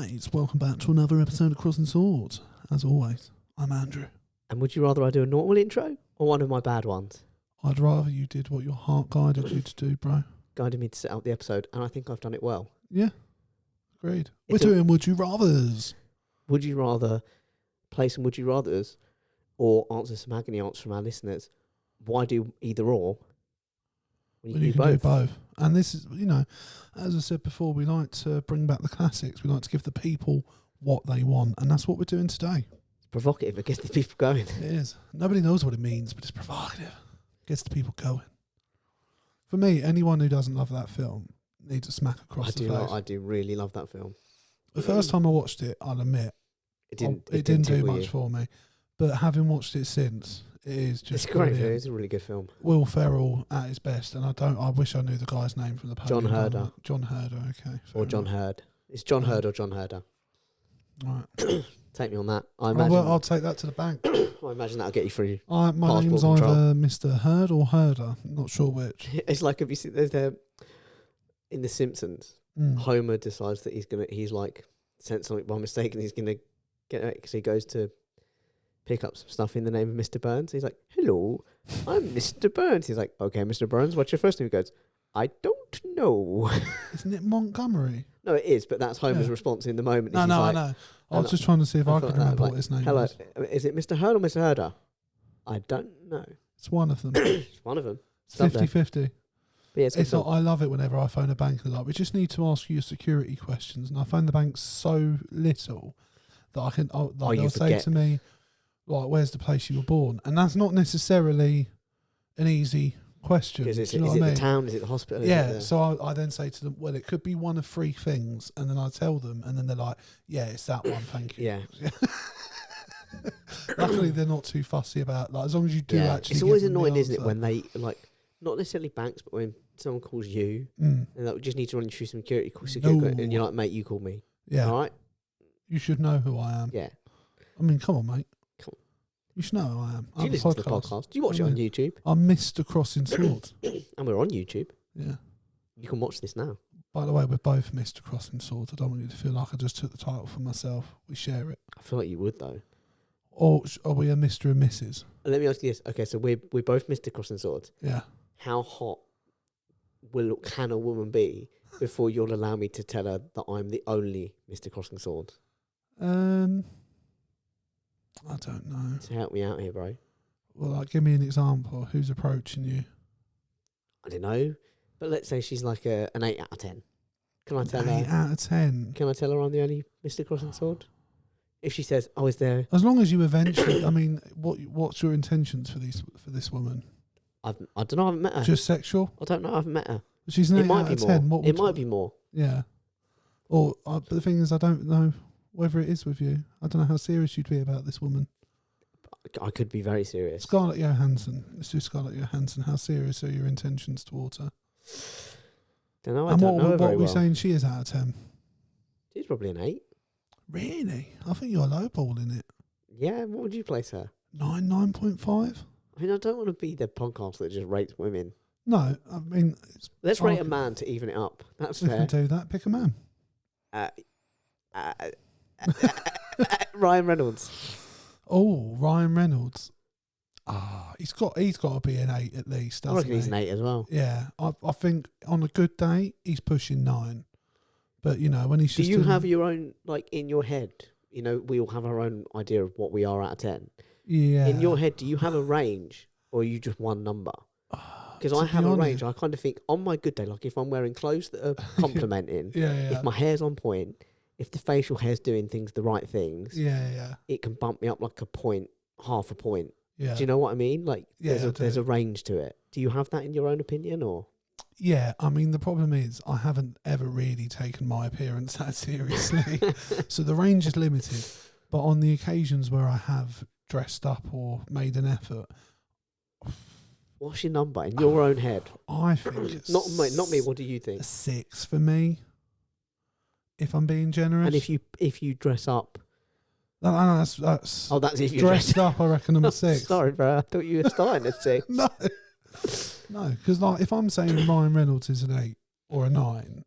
Right, welcome back to another episode of Crossing Swords. As always, I'm Andrew. And would you rather I do a normal intro or one of my bad ones? I'd rather you did what your heart guided you to do, bro. Guided me to set up the episode, and I think I've done it well. Yeah, agreed. We're doing Would You Rathers. Would you rather play some Would You Rathers or answer some agony answers from our listeners? Why do either or? When you can do both. And this is, you know, as I said before, we like to bring back the classics. We like to give the people what they want, and that's what we're doing today. It's provocative. It gets the people going. It is. Nobody knows what it means, but it's provocative. Gets the people going. For me, anyone who doesn't love that film needs a smack across the face. I do really love that film. The first time I watched it, I'll admit, it didn't do much for me. But having watched it since, it is just it's great. brilliant. It's a really good film. Will Ferrell at his best, and I wish I knew the guy's name from the podium. John Herder. John Herder, okay. Or John Hurd. It's John Hurd or John Herder. Right. Take me on that. I'll take that to the bank. I imagine that'll get you through. My name's control. either Mr. Hurd or Herder. I'm not sure which. It's like, have you seen there in The Simpsons? Homer decides that he's like sent something by mistake, and he's gonna get it because he goes to pick up some stuff in the name of Mr. Burns. He's like, "Hello, I'm Mr. Burns." He's like, "Okay, Mr. Burns, what's your first name?" He goes, "I don't know." Isn't it Montgomery? No, it is, but that's Homer's response in the moment. No, I know. I was just trying to see if I could remember what his name was. Hello, is it Mr. Hurd or Mr. Herder? I don't know. It's one of them. It's one of them. It's 50-50. Yeah, it's not, I love it whenever I phone a bank. They're like, we just need to ask you security questions. And I phone the bank so little that I can, they'll say to me, like, where's the place you were born? And that's not necessarily an easy question. Is it the town? Is it the hospital? Yeah. So I then say to them, well, it could be one of three things. And then I tell them, and then they're like, yeah, it's that one. Thank you. Yeah. Luckily, they're not too fussy about, like, as long as you do actually. It's always annoying, isn't it, when they, like, not necessarily banks, but when someone calls you and they just need to run you through some security, and you're like, mate, you called me. Yeah. All right? You should know who I am. Yeah. I mean, come on, mate. Come on. You should know who I am. Do you listen to the podcast? Do you watch it on YouTube? I'm Mr. Crossing Swords. And we're on YouTube. Yeah. You can watch this now. By the way, we're both Mr. Crossing Swords. I don't want you to feel like I just took the title for myself. We share it. I feel like you would, though. Or are we a Mr. and Mrs.? Let me ask you this. Okay, so we're both Mr. Crossing Swords. Yeah. How hot can a woman be before you'll allow me to tell her that I'm the only Mr. Crossing Swords? I don't know. So help me out here, bro. Well, like, give me an example. Who's approaching you? I don't know. But let's say she's like an 8 out of 10. Can I tell her? 8 out of 10. Can I tell her I'm the only Mr. Crossing Sword? If she says, "Oh, is there?" As long as you eventually, I mean, what's your intentions for this woman? I don't know. I haven't met her. Just sexual? I don't know. I haven't met her. She's an 8 out of 10. It might be more. Yeah. Or, but the thing is, I don't know whether it is with you. I don't know how serious you'd be about this woman. I could be very serious. Scarlett Johansson. Let's do Scarlett Johansson. How serious are your intentions towards her? Don't know. I don't know her very well. What are we saying she is out of 10? She's probably an 8. Really? I think you're lowballing it. Yeah. What would you place her? 9.5? I mean, I don't want to be the podcast that just rates women. No, I mean... Let's rate a man to even it up. That's fair. We can do that. Pick a man. Ryan Reynolds. Oh, Ryan Reynolds. He's got to be an 8 at least, doesn't I reckon he's an 8 as well. Yeah, I think on a good day, he's pushing 9. But, you know, when he's just... Do you have your own, like, in your head? You know, we all have our own idea of what we are out of 10. Yeah. In your head, do you have a range, or are you just one number? Because I have a range. I kind of think, on my good day, like if I'm wearing clothes that are complimenting, if my hair's on point, if the facial hair's doing the right things, it can bump me up like a point, half a point. Yeah. Do you know what I mean? Like, there's a range to it. Do you have that in your own opinion, or? Yeah, I mean, the problem is I haven't ever really taken my appearance that seriously. So the range is limited. But on the occasions where I have dressed up or made an effort... What's your number in your own head? I think it's... Not me, what do you think? A 6 for me, if I'm being generous. And if you dress up... No, that's... Oh, that's if you dressed up, I reckon I'm a 6. Sorry, bro, I thought you were starting at 6. No, because like if I'm saying Ryan Reynolds is an 8 or a 9,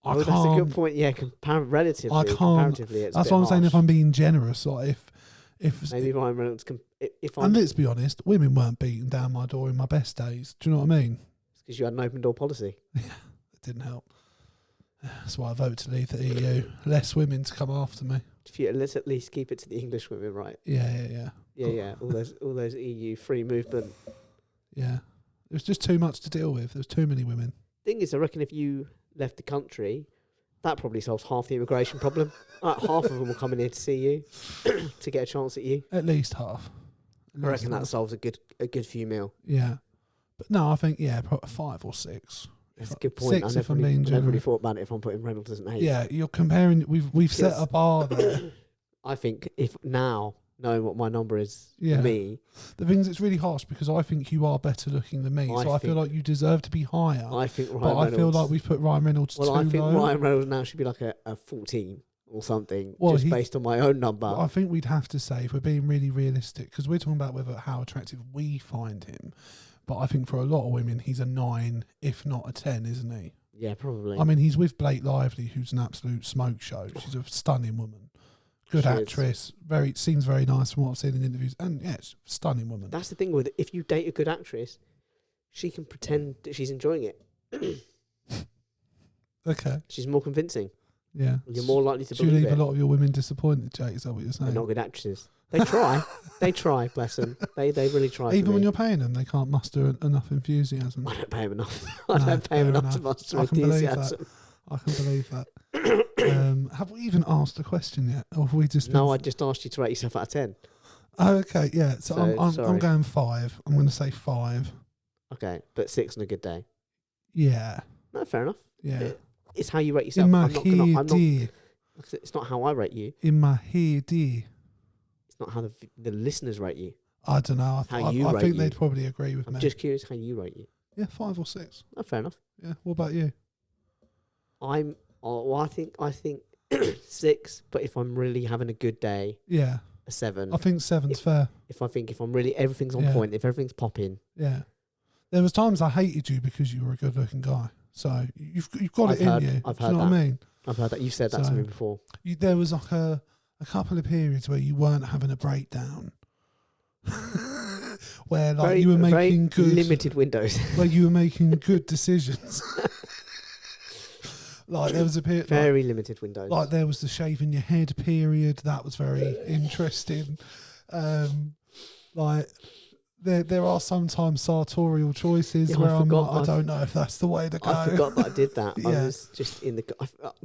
That's a good point. Yeah, relatively. I can't. Comparatively, it's that's what I'm saying. If I'm being generous, like if maybe Ryan Reynolds can. And let's be honest, women weren't beating down my door in my best days. Do you know what I mean? It's because you had an open door policy. Yeah, it didn't help. That's why I vote to leave the EU. Less women to come after me. Let's at least keep it to the English women, right? Yeah. All those EU free movement. Yeah, it was just too much to deal with. There was too many women. Thing is, I reckon if you left the country, that probably solves half the immigration problem. Half of them will come in here to see you, to get a chance at you. At least half. I reckon that solves a good few mil. Yeah, but no, I think 5 or 6. That's a good point. 6 if I'm being generous. I never really thought about it if I'm putting Reynolds as an 8. Yeah, you're comparing. We've set a bar there. I think if now knowing what my number is for me, the thing is, it's really harsh because I think you are better looking than me, so I feel like you deserve to be higher. I think I feel like we've put Ryan Reynolds too low. I think Ryan Reynolds now should be like a 14 or something, just based on my own number. I think we'd have to say, if we're being really realistic, because we're talking about how attractive we find him, but I think for a lot of women he's a 9, if not a 10, isn't he? Yeah, probably. I mean, he's with Blake Lively, who's an absolute smoke show. She's a stunning woman. Good actress. Seems very nice from what I've seen in interviews. And yes, stunning woman. That's the thing with it. If you date a good actress, she can pretend that she's enjoying it. Okay. She's more convincing. Yeah. You're more likely to believe it. Do you leave a lot of your women disappointed, Jake? Is that what you're saying? They're not good actresses. They try. They try, bless them. They really try. Even when you're paying them, they can't muster enough enthusiasm. I don't pay them enough. I don't pay them enough to muster enthusiasm. I can believe that. Have we even asked a question yet? Or have we just No, I just asked you to rate yourself out of 10. Oh, okay, yeah. So I'm going 5. I'm going to say 5. Okay, but 6 on a good day. Yeah. No, fair enough. Yeah. It's how you rate yourself. In my head. It's not how I rate you. In my head. It's not how the listeners rate you. I don't know. I think they'd probably agree with me. I'm just curious how you rate you. Yeah, 5 or 6. Oh, fair enough. Yeah. What about you? I think 6. But if I'm really having a good day, a 7. I think 7's fair. If I'm really everything's on point, if everything's popping. Yeah. There was times I hated you because you were a good-looking guy. So you've got it in you. I've heard that. What I mean? I've heard that. You've said that to me before. There was like a couple of periods where you weren't having a breakdown. Where like you were making good limited windows. Where you were making good decisions. Like there was a period very limited windows. Like there was the shaving your head period. That was very interesting. Like there are sometimes sartorial choices where I'm like, I don't know if that's the way to go. I forgot that I did that. I was just in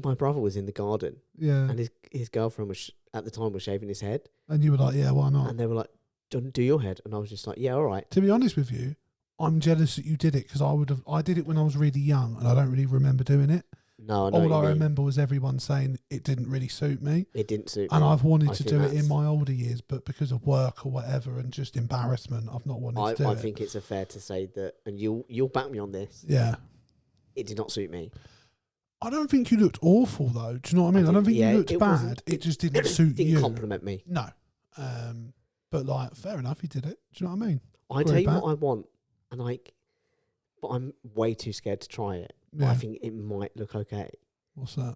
my brother was in the garden. Yeah. And his girlfriend was at the time was shaving his head. And you were like, yeah, why not? And they were like, do your head. And I was just like, yeah, all right. To be honest with you, I'm jealous that you did it because I did it when I was really young and I don't really remember doing it. No, all I remember was everyone saying it didn't really suit me. It didn't suit me. And I've wanted to do it in that's my older years, but because of work or whatever and just embarrassment, I've not wanted to do it. I think it's fair to say that, and you'll back me on this. Yeah. It did not suit me. I don't think you looked awful, though. Do you know what I mean? I don't think you looked bad. It just didn't suit you. Didn't compliment me. No. But, like, fair enough, he did it. Do you know what I mean? I tell you what I want, but I'm way too scared to try it. Yeah. I think it might look okay. What's that?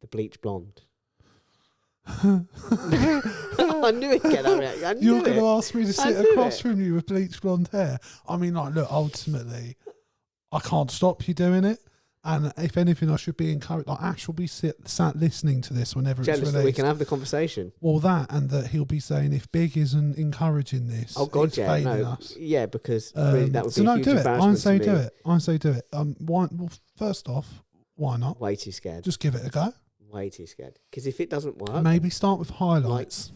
The bleach blonde. I knew it'd get that reaction. You're going to ask me to sit across from you with bleach blonde hair. I mean, like, look, ultimately, I can't stop you doing it. And if anything, I should be encouraged. Like, Ash will be sat listening to this whenever it's released. That we can have the conversation. Well, that, and that he'll be saying, if Big isn't encouraging this, God, yeah, no, us. Yeah, because really that would be a huge embarrassment. I say do it. Well, first off, why not? Way too scared. Just give it a go. Way too scared. Because if it doesn't work, maybe start with highlights.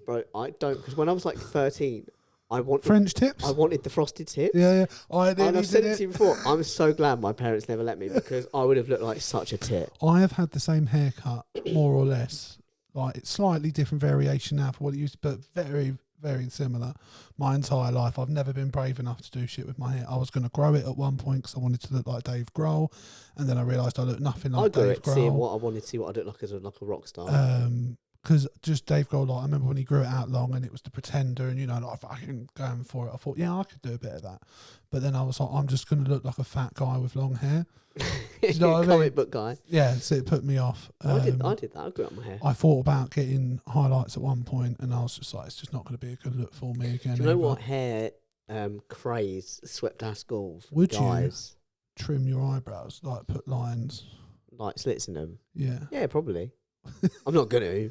Bro, I don't. Because when I was like 13, I wanted French tips. I wanted the frosted tips. Yeah. And I've said it to you before. I'm so glad my parents never let me because I would have looked like such a tit. I have had the same haircut, more or less. Like it's slightly different variation now for what it used to, but very, very similar. My entire life, I've never been brave enough to do shit with my hair. I was going to grow it at one point because I wanted to look like Dave Grohl, and then I realised I looked nothing like Dave Grohl. I wanted to see what I looked like as a rock star. because just Dave Grohl, like, I remember when he grew it out long and it was the Pretender, and like fucking going for it. I thought, yeah, I could do a bit of that, but then I was like, I'm just going to look like a fat guy with long hair. Do you know what I mean? Comic book guy. Yeah, so it put me off. I did that. I grew up my hair. I thought about getting highlights at one point, and I was just like, it's just not going to be a good look for me again. Do you know what hair craze swept our schools? Would guys? You trim your eyebrows, like put lines, like slits in them? Yeah, probably. I'm not gonna,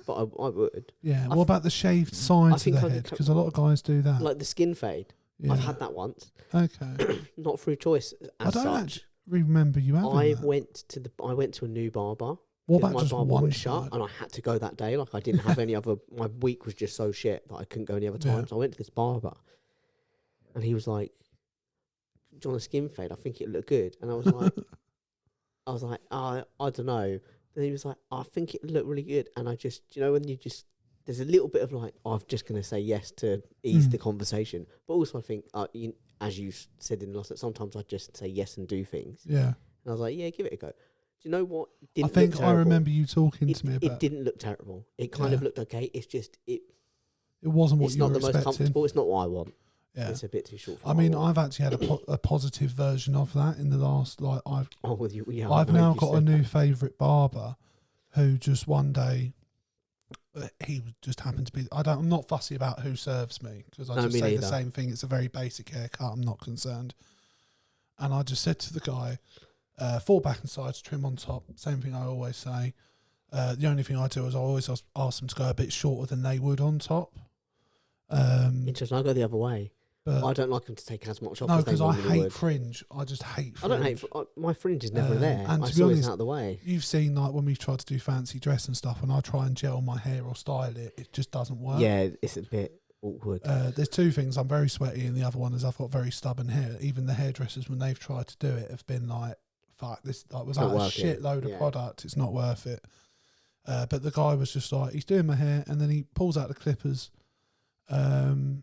but I would. Yeah. What about the shaved sides of the head? Because a lot of guys do that. Like the skin fade. Yeah. I've had that once. Okay. Not through choice. I don't actually remember you having I that. I went to a new barber. What about my just barber one was shut, and I had to go that day. Like I didn't have any other. My week was just so shit that I couldn't go any other time. So I went to this barber, and he was like, "Do you want a skin fade? I think it looked good." And I was like, I don't know. And he was like, I think it looked really good. And I just, when you just, there's a little bit of like, I'm just going to say yes to ease the conversation. But also I think, as you said in the last, sometimes I just say yes and do things. Yeah. And I was like, yeah, give it a go. Do you know what? I think I remember you talking to me about it. Didn't look terrible. It kind of looked okay. It's just, it wasn't what you were expecting. It's not the most comfortable. It's not what I want. Yeah. It's a bit too short for I've actually had a positive version of that in the last, like, I've now got a new favourite barber who just one day, he just happened to be, I'm not fussy about who serves me, because I just say the same thing. It's a very basic haircut. I'm not concerned. And I just said to the guy, 4 back and sides, trim on top. Same thing I always say. The only thing I do is I always ask them to go a bit shorter than they would on top. Interesting. I go the other way. But I don't like them to take as much off. No, because I hate fringe. I just hate fringe. I don't hate. My fringe is never there. And to be honest, out of the way. You've seen, like, when we've tried to do fancy dress and stuff, when I try and gel my hair or style it, it just doesn't work. Yeah, it's a bit awkward. There's 2 things. I'm very sweaty, and the other one is I've got very stubborn hair. Even the hairdressers, when they've tried to do it, have been like, "Fuck this! Like, without a shitload of product, it's not worth it." But the guy was just like, he's doing my hair, and then he pulls out the clippers, and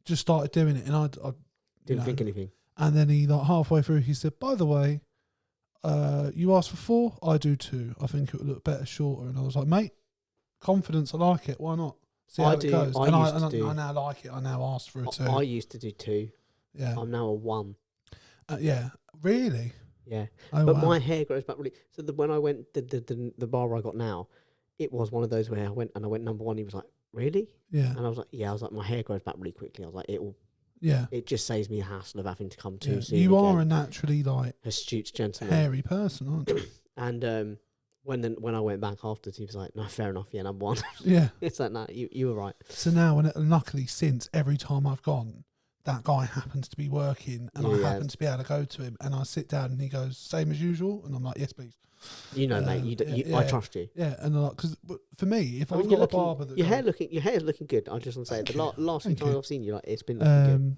just started doing it, and I didn't think anything. And then he, like, halfway through, he said, "By the way, you asked for 4, I do 2. I think it would look better shorter." And I was like, "Mate, confidence, I like it. Why not? See how it goes." I now like it. I now ask for a 2. I used to do 2. Yeah, I'm now a 1. Yeah, really. Yeah, but my hair grows back really. So when I went the barber I got now, it was one of those where I went number 1. He was like, "Really?" Yeah. And I was like, "Yeah." I was like, "My hair grows back really quickly." I was like, It just saves me the hassle of having to come too soon. You are a naturally, like, astute gentleman, hairy person, aren't you? And when I went back afterwards, he was like, "No, fair enough. Yeah, number 1." Yeah. It's like, "Nah, you were right." So now, luckily, since every time I've gone, that guy happens to be working, and I happen to be able to go to him, and I sit down, and he goes, "Same as usual," and I'm like, "Yes, please." Mate, I trust you. Yeah, and because for me, if I've got a barber, that your hair's looking good. I just want to say the last few times I've seen you, like, it's been looking good.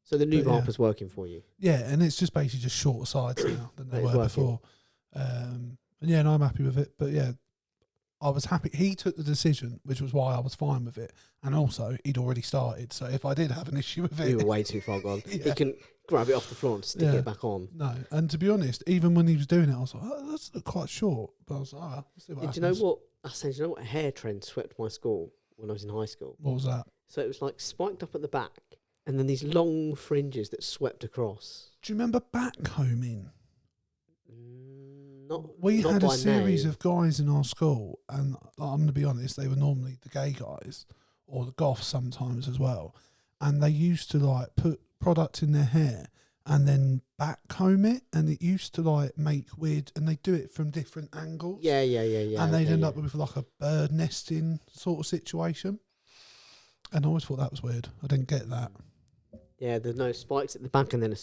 So the new barber's working for you. Yeah, and it's just basically just shorter sides now than they were before. And I'm happy with it. But yeah, I was happy. He took the decision, which was why I was fine with it. And also, he'd already started. So if I did have an issue with it... You were way too far gone. He can grab it off the floor and stick it back on. No, and to be honest, even when he was doing it, I was like, "Oh, that's quite short." But I was like, "Oh, let's see what happens." Do you know what? Do you know what hair trend swept my school when I was in high school? What was that? So it was like spiked up at the back, and then these long fringes that swept across. Do you remember backcombing? We had a series of guys in our school, and I'm going to be honest, they were normally the gay guys or the goths sometimes as well, and they used to, like, put product in their hair and then backcomb it, and it used to, like, make weird, and they do it from different angles. Yeah. And they'd end up with, like, a bird nesting sort of situation. And I always thought that was weird. I didn't get that. Yeah, there's no spikes at the back and then a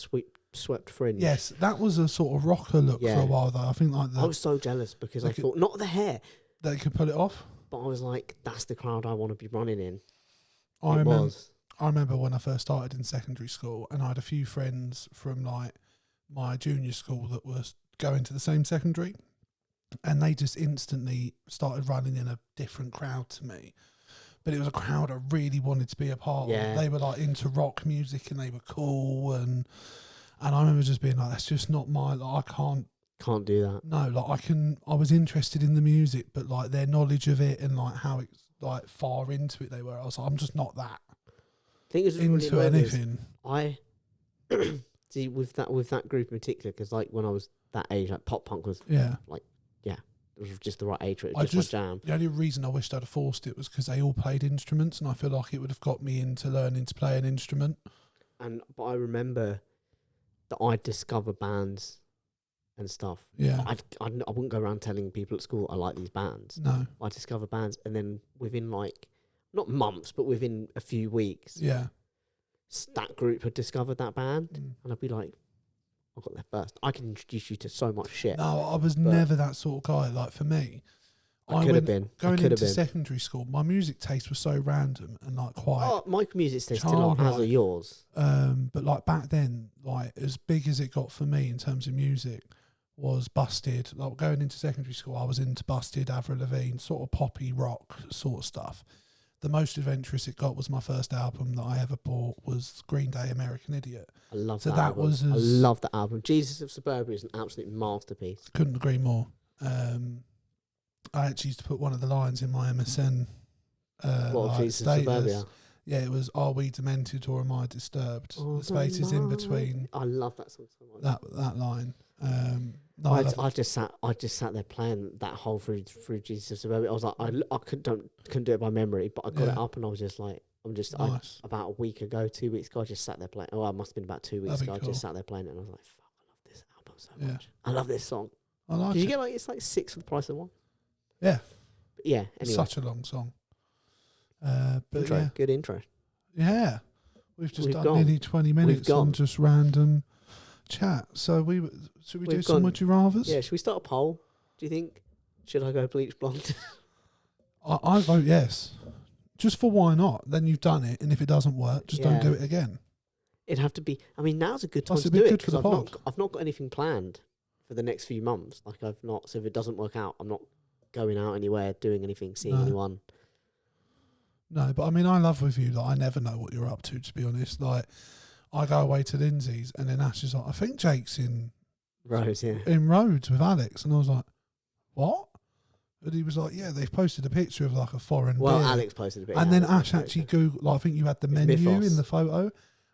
swept fringe. Yes, that was a sort of rocker look for a while, though. I think, like, I was so jealous because I thought, not the hair. They could pull it off. But I was like, that's the crowd I want to be running in. I remember when I first started in secondary school, and I had a few friends from, like, my junior school that were going to the same secondary, and they just instantly started running in a different crowd to me. But it was a crowd I really wanted to be a part of. They were, like, into rock music, and they were cool, and I remember just being like, that's just not my, like, I can't Can't do that. No, like I was interested in the music, but like their knowledge of it and like how it's like far into it they were. I was like, I'm just not that into really anything. I see with that group in particular, because like when I was that age, like pop punk was it was just the right age for it. Just my jam. The only reason I wished I'd have forced it was because they all played instruments, and I feel like it would have got me into learning to play an instrument. But I remember that I'd discover bands and stuff. Yeah. I wouldn't go around telling people at school I like these bands. No. I discover bands, and then within like not months, but within a few weeks, that group had discovered that band, and I'd be like, I got there first. I can introduce you to so much shit. No, I was never that sort of guy. Like for me, I could have been going into secondary school. My music taste was so random and like quite. Oh, my music taste still as are yours. But like back then, like as big as it got for me in terms of music was Busted. Like going into secondary school, I was into Busted, Avril Lavigne, sort of poppy rock sort of stuff. The most adventurous it got was my first album that I ever bought was Green Day, American Idiot. I love that album. I love that album. Jesus of Suburbia is an absolute masterpiece. Couldn't agree more. I actually used to put one of the lines in my MSN Jesus of Suburbia? Yeah, it was, are we demented or am I disturbed? The spaces in between. I love that song so much. That line. I just sat there playing that whole through Jesus of Suburbia. I was like, I couldn't do it by memory, but I got it up and I was just like, nice. About a week ago, 2 weeks ago, I just sat there playing. Oh, it must have been about 2 weeks ago. Cool. I just sat there playing it and I was like, fuck, I love this album so much. I love this song. I like it. Did you get it's like 6 for the price of one? Yeah. But yeah, anyway. Such a long song. But good intro. Yeah. We've done nearly 20 minutes on just random chat. So should we do some Would You Rathers? Yeah, should we start a poll? Do you think? Should I go Bleach Blonde? I vote yes. Just for why not? Then you've done it, and if it doesn't work, just don't do it again. It'd have to be. I mean, now's a good time to do it because I've not got anything planned for the next few months. Like I've not. So if it doesn't work out, I'm not going out anywhere, doing anything, seeing anyone. No, but I mean, I love with you. Like I never know what you're up to be honest. Like I go away to Lindsay's, and then Ash is like, I think Jake's in Rhodes, in Rhodes with Alex, and I was like, what? And he was like, yeah, they've posted a picture of like a foreign beer. Alex posted a picture. And then Ash actually Googled, like, I think you had the menu in the photo,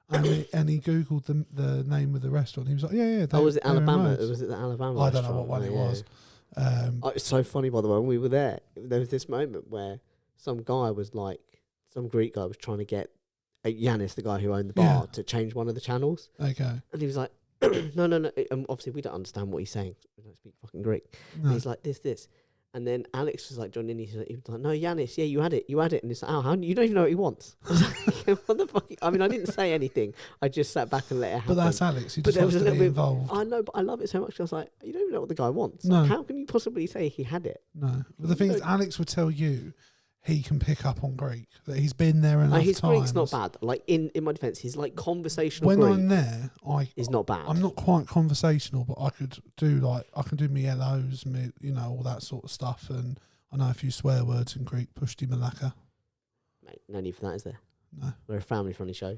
and he Googled the name of the restaurant. He was like, yeah. Was it Alabama? Was it the Alabama I don't know what one it was. It's so funny, by the way, when we were there was this moment where some Greek guy was trying to get Yanis, the guy who owned the bar, to change one of the channels. Okay. And he was like, no. Obviously, we don't understand what he's saying. We don't speak fucking Greek. No. And he's like, this. And then Alex was like, John, and he was like, no, Yanis, yeah, you had it. And he's like, how you don't even know what he wants. I was like, what the fuck? I mean, I didn't say anything. I just sat back and let it happen. But that's Alex. He just wants to be involved. I know, but I love it so much. I was like, you don't even know what the guy wants. No. Like, how can you possibly say he had it? No. But the thing is, Alex would tell you he can pick up on Greek, that he's been there enough times. His Greek's not bad. Like, in my defence, he's like conversational Greek. When I'm there, he's not bad. I'm not quite conversational, but I can do me hellos, all that sort of stuff, and I know a few swear words in Greek. Pushti malaka. Mate, no need for that, is there? No. We're a family-friendly show.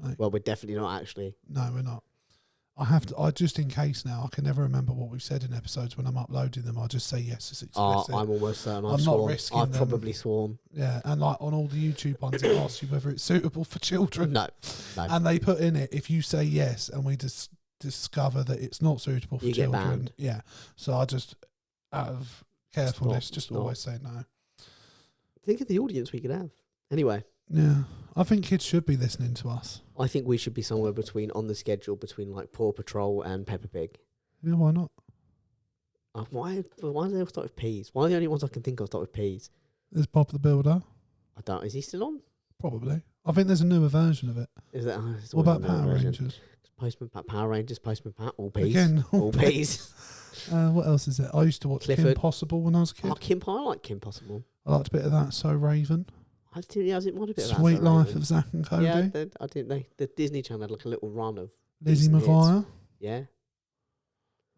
No. Well, we're definitely not, actually. No, we're not. I just in case now, I can never remember what we've said in episodes when I'm uploading them. I'll just say yes, it's explicit. I'm almost certain I'm not risking I've probably sworn. Yeah, and like on all the YouTube ones, it asks you whether it's suitable for children. No. And they put in it, if you say yes and we just discover that it's not suitable for children. Get banned. Yeah. So I just, out of carefulness, always say no. Think of the audience we could have. Anyway. Yeah. I think kids should be listening to us. I think we should be somewhere on the schedule between like Paw Patrol and Peppa Pig. Yeah, why not? Why do they all start with P's? Why are the only ones I can think of start with P's? There's Bob the Builder. Is he still on? Probably. I think there's a newer version of it. Is that? What about Power Rangers? Postman Pat, Power Rangers, Postman Pat, all P's. Again, all P's. What else is it? I used to watch Clifford. Kim Possible when I was a kid. I like Kim Possible. I liked a bit of that. So Raven. I didn't want a bit of that. Sweet Life of Zack and Cody. Yeah, I didn't. The Disney Channel had like a little run of Lizzie McGuire. Yeah.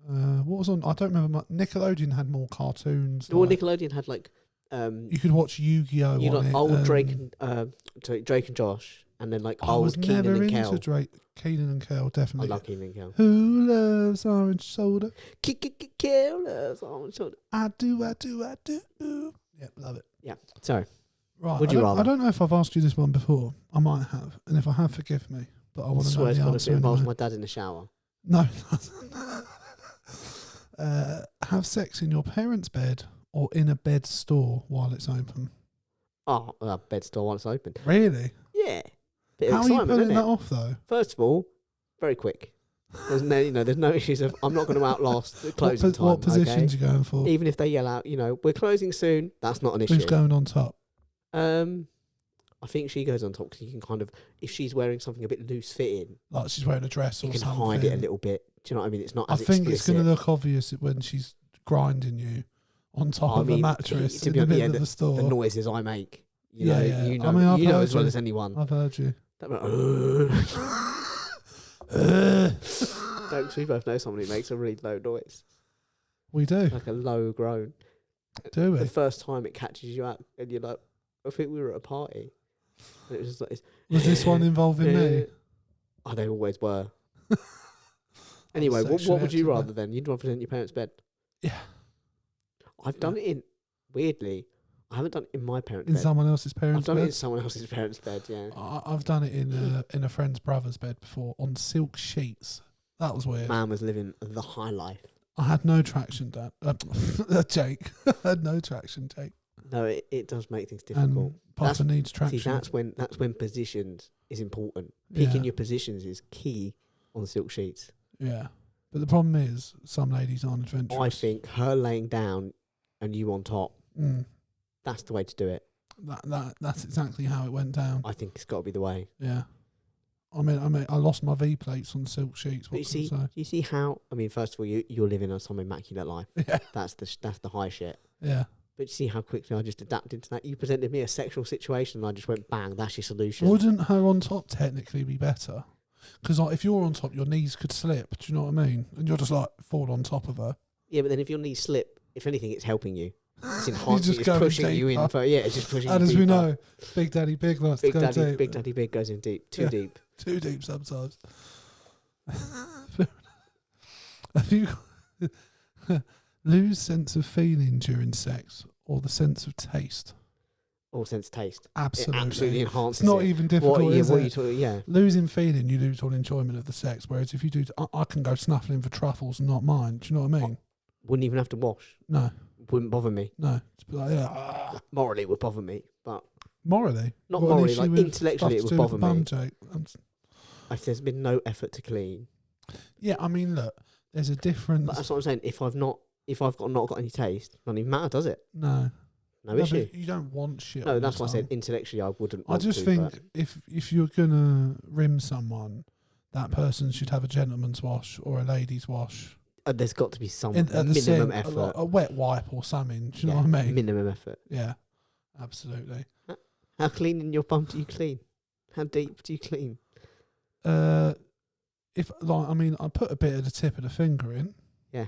What was on? I don't remember. Nickelodeon had more cartoons. Well, Nickelodeon had like. You could watch Yu-Gi-Oh! Old Drake and Josh. and then like I old was Keenan never and into Kel. Keenan and Kel, I definitely. love Keenan and Kel. Who loves orange soda? Kel loves orange soda. I do. Yeah, love it. Yeah. So, right. Would you rather? I don't know if I've asked you this one before. I might have, and if I have, forgive me. But I want to know the answer. It involves anyway. my dad in the shower. No, it doesn't. Have sex in your parents' bed or in a bed store while it's open. Oh, a bed store while it's open. Really? Yeah. Bit How of are you excitement, pulling isn't that it? off though? First of all, very quick. There's no issues of I'm not going to outlast the closing time. What positions okay? you going for? Even if they yell out, we're closing soon. That's not an issue. Who's going on top? I think she goes on top because you can kind of, if she's wearing something a bit loose fitting, Like she's wearing a dress or you can something. hide it a little bit. Do you know what I mean? It's not I as think explicit. it's going to look obvious when she's grinding you on top of a mattress in the middle of the store. The noises I make. You know I've heard as well as anyone. I've heard you. Don't we both know someone who makes a really low noise? We do. Like a low groan. Do we? The first time it catches you out and you're like, I think we were at a party. And it was just like, was this one involving me? Oh, they always were. Anyway, what would you rather then? You'd rather in your parents' bed? Yeah. I've done it in, weirdly, I haven't done it in my parents' in bed. someone else's parents' bed? I've done it in someone else's parents' bed, yeah. I've done it in a friend's brother's bed before on silk sheets. That was weird. Man was living the high life. I had no traction, Dad. Jake. I had no traction, Jake. No, it does make things difficult. Papa needs traction. See, that's when positions is important. Picking your positions is key on silk sheets. Yeah. But the problem is, some ladies aren't adventurous. I think her laying down and you on top, that's the way to do it. That's exactly how it went down. I think it's got to be the way. Yeah. I lost my V plates on silk sheets. But you see how? I mean, first of all, you're living on some immaculate life. Yeah. That's the high shit. Yeah. But you see how quickly I just adapted to that. You presented me a sexual situation, and I just went bang. That's your solution. Wouldn't her on top technically be better? Because if you're on top, your knees could slip. Do you know what I mean? And you're just like fall on top of her. Yeah, but then if your knees slip, if anything, it's helping you. It's enhancing. It's pushing you in. It's just pushing. And as we know, Big Daddy Big likes to go deep. Big Daddy Big goes in deep. Too deep. Too deep sometimes. Have you lose sense of feeling during sex or the sense of taste? Or sense of taste. Absolutely. It absolutely enhances. It's not even difficult. Is it? Yeah. Losing feeling, you lose all enjoyment of the sex. Whereas if you do, I can go snuffling for truffles and not mind. Do you know what I mean? Wouldn't even have to wash. No. Wouldn't bother me. No. It's like, yeah. Morally, it would bother me, but morally, not morally. Like intellectually, it would bother me. If there's been no effort to clean. Yeah, I mean, look, there's a difference. But that's what I'm saying. If I've not got any taste, doesn't even matter, does it? No. No issue. You don't want shit. No, that's why I said intellectually I wouldn't. I just think if you're gonna rim someone, that person should have a gentleman's wash or a lady's wash. There's got to be some minimum effort. A wet wipe or something. Do you know what I mean? Minimum effort. Yeah, absolutely. How clean in your bum do you clean? How deep do you clean? I put a bit of the tip of the finger in. Yeah.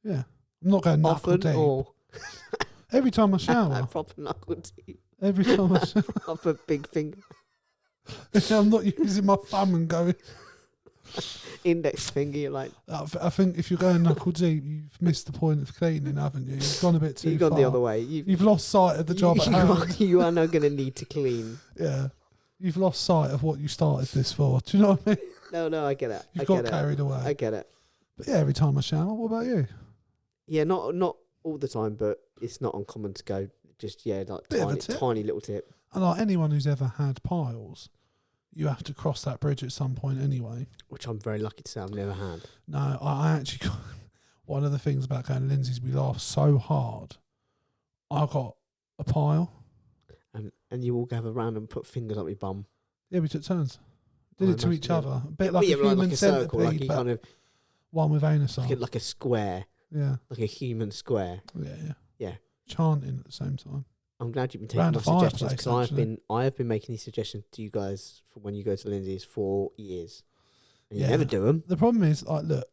Yeah. I'm not going knuckle deep. Or every time I shower. Proper knuckle deep. Every time I shower. Proper big finger. I'm not using my thumb and going. Index finger, you're like. I think if you're going knuckle deep, you've missed the point of cleaning, haven't you? You've gone a bit too far. You've gone the other way. You've lost sight of the job at hand. You are now going to need to clean. Yeah. You've lost sight of what you started this for. Do you know what I mean? No, I get it. You've got carried away. I get it. But yeah, every time I shower. What about you? Yeah, not all the time, but it's not uncommon to go just, like tiny little tip. And like anyone who's ever had piles, you have to cross that bridge at some point anyway. Which I'm very lucky to say I've never had. No, I actually got... One of the things about going to Lindsay's, we laugh so hard. I got a pile. And you all gather around and put fingers up your bum. Yeah, we took turns. Did it to each other. A bit like a human circle, like you kind of one with anus on. Like a square. Yeah. Like a human square. Yeah. Chanting at the same time. I'm glad you've been taking my suggestions because I have been making these suggestions to you guys for when you go to Lindsay's for years. And you never do them. The problem is, look,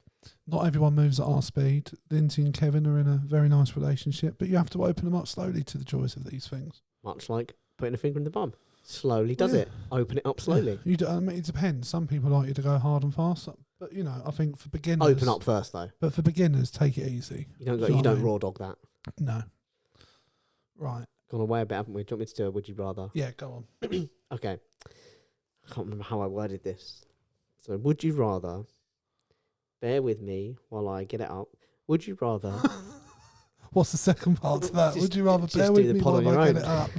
not everyone moves at our speed. Lindsay and Kevin are in a very nice relationship, but you have to open them up slowly to the joys of these things. Much like putting a finger in the bum. slowly does it. Open it up slowly. I mean, it depends. Some people like you to go hard and fast, but I think for beginners, Open up first though. But for beginners, take it easy. You don't raw dog that. No. Right. Gone away a bit, haven't we? Do you want me to do a would you rather? Yeah, go on. Okay. I can't remember how I worded this. So, would you rather? Bear with me while I get it up. Would you rather? What's the second part to that? Would you rather bear with me while I get it up?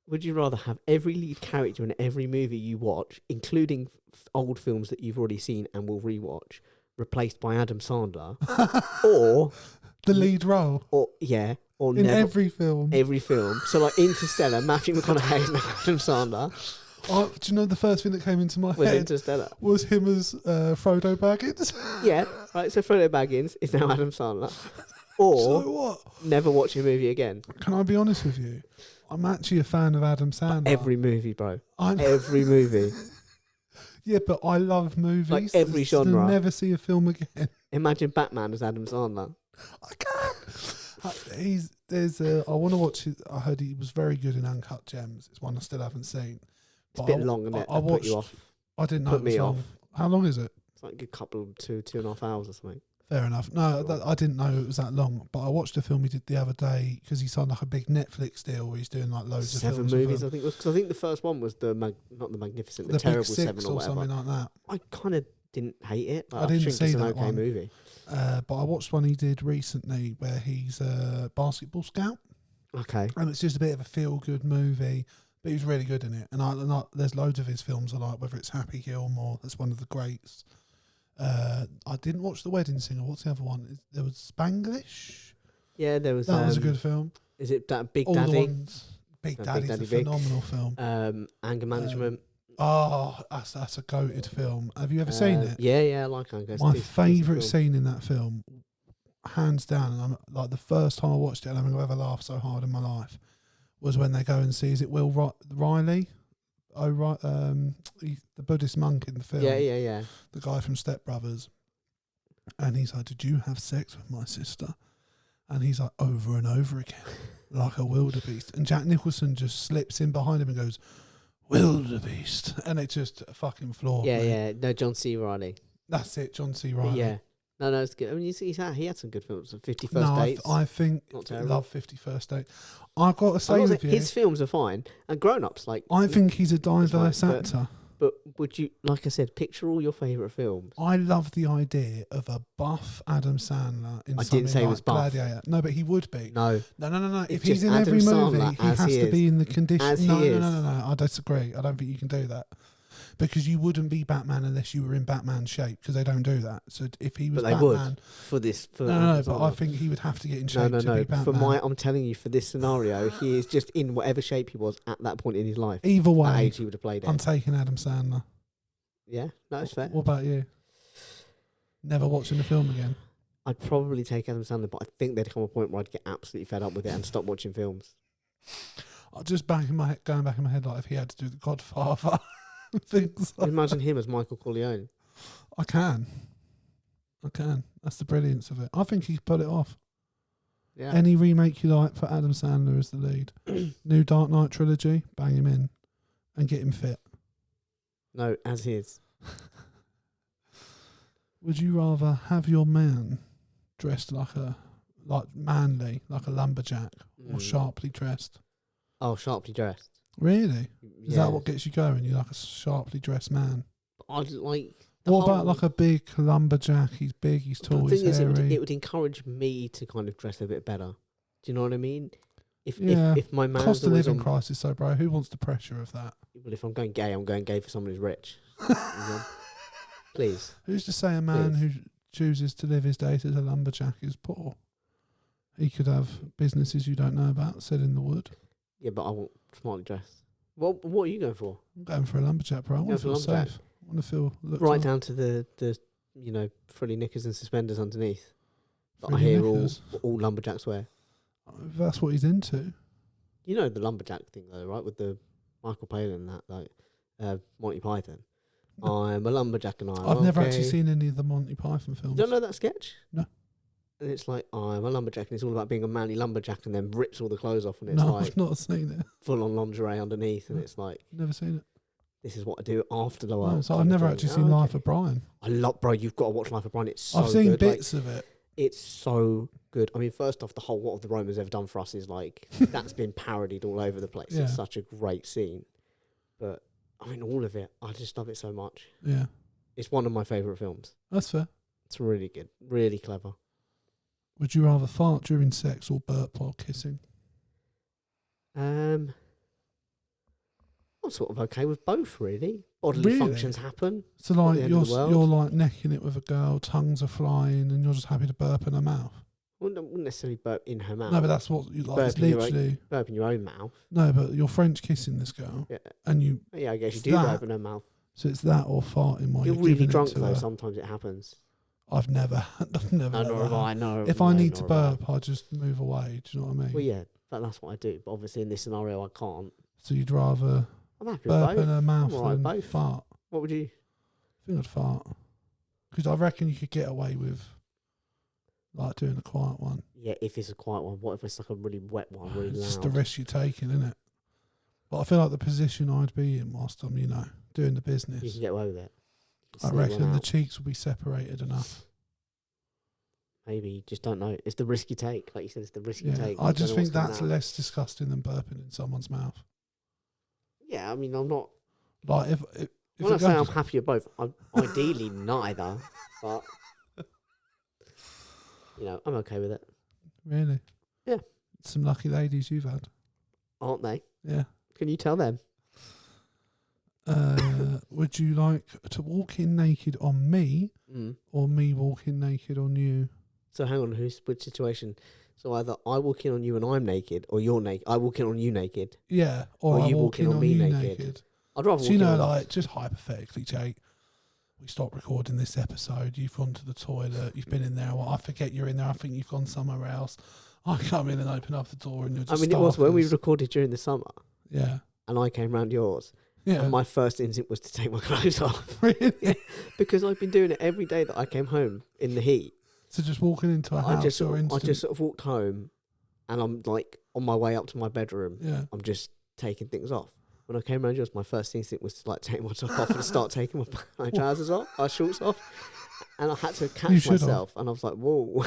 Would you rather have every lead character in every movie you watch, including old films that you've already seen and will rewatch, replaced by Adam Sandler, or the lead role, or in every film? Every film. So like Interstellar, Matthew McConaughey and Adam Sandler. Do you know the first thing that came into my head Interstellar. Was him as Frodo Baggins? Yeah, right. So Frodo Baggins is now Adam Sandler. Or so what? Never watch a movie again. Can I be honest with you? I'm actually a fan of Adam Sandler. Every movie, bro. Every movie. Yeah, but I love movies. Like every genre. I'll never see a film again. Imagine Batman as Adam Sandler. I can't. I want to watch it. I heard he was very good in Uncut Gems. It's one I still haven't seen. It's a bit long, isn't it? I watched. You off. I didn't know it was long. How long is it? It's like a couple of 2.5 hours or something. Fair enough. No, I didn't know it was that long. But I watched a film he did the other day because he signed like a big Netflix deal where he's doing like loads of films. 7 movies, I think. Because I think the first one was not the Magnificent, the Terrible 7 or whatever. Something like that. I kind of didn't hate it. I didn't see that okay movie. But I watched one he did recently where he's a basketball scout. Okay. And it's just a bit of a feel-good movie, but he's really good in it. And there's loads of his films I like, whether it's Happy Gilmore, that's one of the greats. I didn't watch The Wedding Singer. What's the other one? There was Spanglish. Yeah, there was. That was a good film. Is it that Big All Daddy? The ones. Big Daddy's a phenomenal film. Anger Management. That's a goated film. Have you ever seen it? Yeah, I like Anger. My favourite scene in that film, hands down, and I'm like the first time I watched it, and I've ever laughed so hard in my life, was when they go and see, is it Will Riley? Oh, right, the Buddhist monk in the film. Yeah. The guy from Step Brothers. And he's like, did you have sex with my sister? And he's like, over and over again, like a wildebeest. And Jack Nicholson just slips in behind him and goes, wildebeest. And it just fucking floored me. Yeah. No, John C. Reilly. That's it, John C. Reilly. Yeah. No, it's good. I mean, he had some good films. 50 First Dates. I think I love 50 First Dates. I've got to say with you, his films are fine, and grown-ups like. I think he's a diverse actor. But would you, like I said, picture all your favourite films? I love the idea of a buff Adam Sandler in I something didn't say he was buff. Gladiator. No, but he would be. No. If he's in every movie, he has to be in the condition. No. I disagree. I don't think you can do that. Because you wouldn't be Batman unless you were in Batman shape, because they don't do that. So if he was Batman, would for this. No, but I think he would have to get in shape to be Batman. I'm telling you, for this scenario, he is just in whatever shape he was at that point in his life. Either way, that age he would have played it. I'm taking Adam Sandler. Yeah, that's fair. What about you? Never watching the film again? I'd probably take Adam Sandler, but I think there'd come a point where I'd get absolutely fed up with it and stop watching films. Just going back in my head, like if he had to do The Godfather. Things like imagine him as Michael Corleone. I can. That's the brilliance of it. I think he's put it off. Yeah. Any remake you like for Adam Sandler as the lead. New Dark Knight trilogy, bang him in and get him fit. No, as his. Would you rather have your man dressed like manly, like a lumberjack, or sharply dressed? Oh, sharply dressed. Really? Is that what gets you going? You're like a sharply dressed man. I'd like. What about like a big lumberjack? He's big, he's tall, he's hairy. It would encourage me to kind of dress a bit better. Do you know what I mean? If my man's cost of living crisis, so bro, who wants the pressure of that? Well, if I'm going gay, I'm going gay for someone who's rich. Please. Who's to say a man who chooses to live his days as a lumberjack is poor? He could have businesses you don't know about set in the wood. Yeah, but I want smartly dressed. What are you going for? I'm going for a lumberjack, bro. I want to feel safe. I want to feel right down to the frilly knickers and suspenders underneath. That I hear all lumberjacks wear. That's what he's into. You know the lumberjack thing though, right? With the Michael Palin and that, Monty Python. I'm a lumberjack and I've never actually seen any of the Monty Python films. You don't know that sketch? No. And it's like, oh, I'm a lumberjack, and it's all about being a manly lumberjack, and then rips all the clothes off, and it's no, like I've not seen it. full on lingerie underneath, and it's like, never seen it. This is what I do after the work. No, so I've never actually seen Life of Brian. I love, bro. You've got to watch Life of Brian. It's so good. I've seen bits of it. It's so good. I mean, first off, the whole What Have the Romans Ever Done For Us is like, that's been parodied all over the place. Yeah. It's such a great scene. But, I mean, all of it, I just love it so much. Yeah. It's one of my favourite films. That's fair. It's really good. Really clever. Would you rather fart during sex or burp while kissing? I'm sort of okay with both, really. Bodily functions happen. So, like, you're like necking it with a girl, tongues are flying, and you're just happy to burp in her mouth. I wouldn't necessarily burp in her mouth. No, but that's what you like. It's literally burp in your own mouth. No, but you're French kissing this girl, and you. Yeah, I guess you do burp in her mouth. So it's that or farting while you're really drunk though. Sometimes it happens. I've never. I know. If I need to burp, I just move away. Do you know what I mean? Well, yeah, that's what I do. But obviously, in this scenario, I can't. So you'd rather. I'm happy burp with both. in her mouth than both. fart. What would you? I think I'd fart. Because I reckon you could get away with, like, doing a quiet one. Yeah, if it's a quiet one. What if it's like a really wet one, really loud? It's just the risk you're taking, isn't it? But I feel like the position I'd be in whilst I'm, doing the business. You can get away with it. I reckon the cheeks will be separated enough. Maybe you just don't know. It's the risk you take. Like you said, it's the risk you take. I just think that's less disgusting than burping in someone's mouth. Yeah, I mean, I'm not. Like if I'm not saying I'm happy with both. I'm ideally neither, but I'm okay with it. Really? Yeah. Some lucky ladies you've had, aren't they? Yeah. Can you tell them? Would you like to walk in naked on me, or me walking naked on you? So hang on, which situation? So either I walk in on you and I'm naked, or you're naked. I walk in on you naked. Yeah, or you walk in on me naked. I'd rather. So like, just hypothetically, Jake, we stop recording this episode. You've gone to the toilet. You've been in there. Well, I forget you're in there. I think you've gone somewhere else. I come in and open up the door, and you're just. I mean, it was when we recorded during the summer. Yeah. And I came round yours. Yeah. And my first instinct was to take my clothes off. Really? Yeah, because I've been doing it every day that I came home in the heat. So just walking into a house I just sort of walked home, and I'm like on my way up to my bedroom. Yeah. I'm just taking things off. When I came around yours, my first instinct was to like take my top off and start taking my trousers off, my shorts off, and I had to catch myself, and I was like, "Whoa!"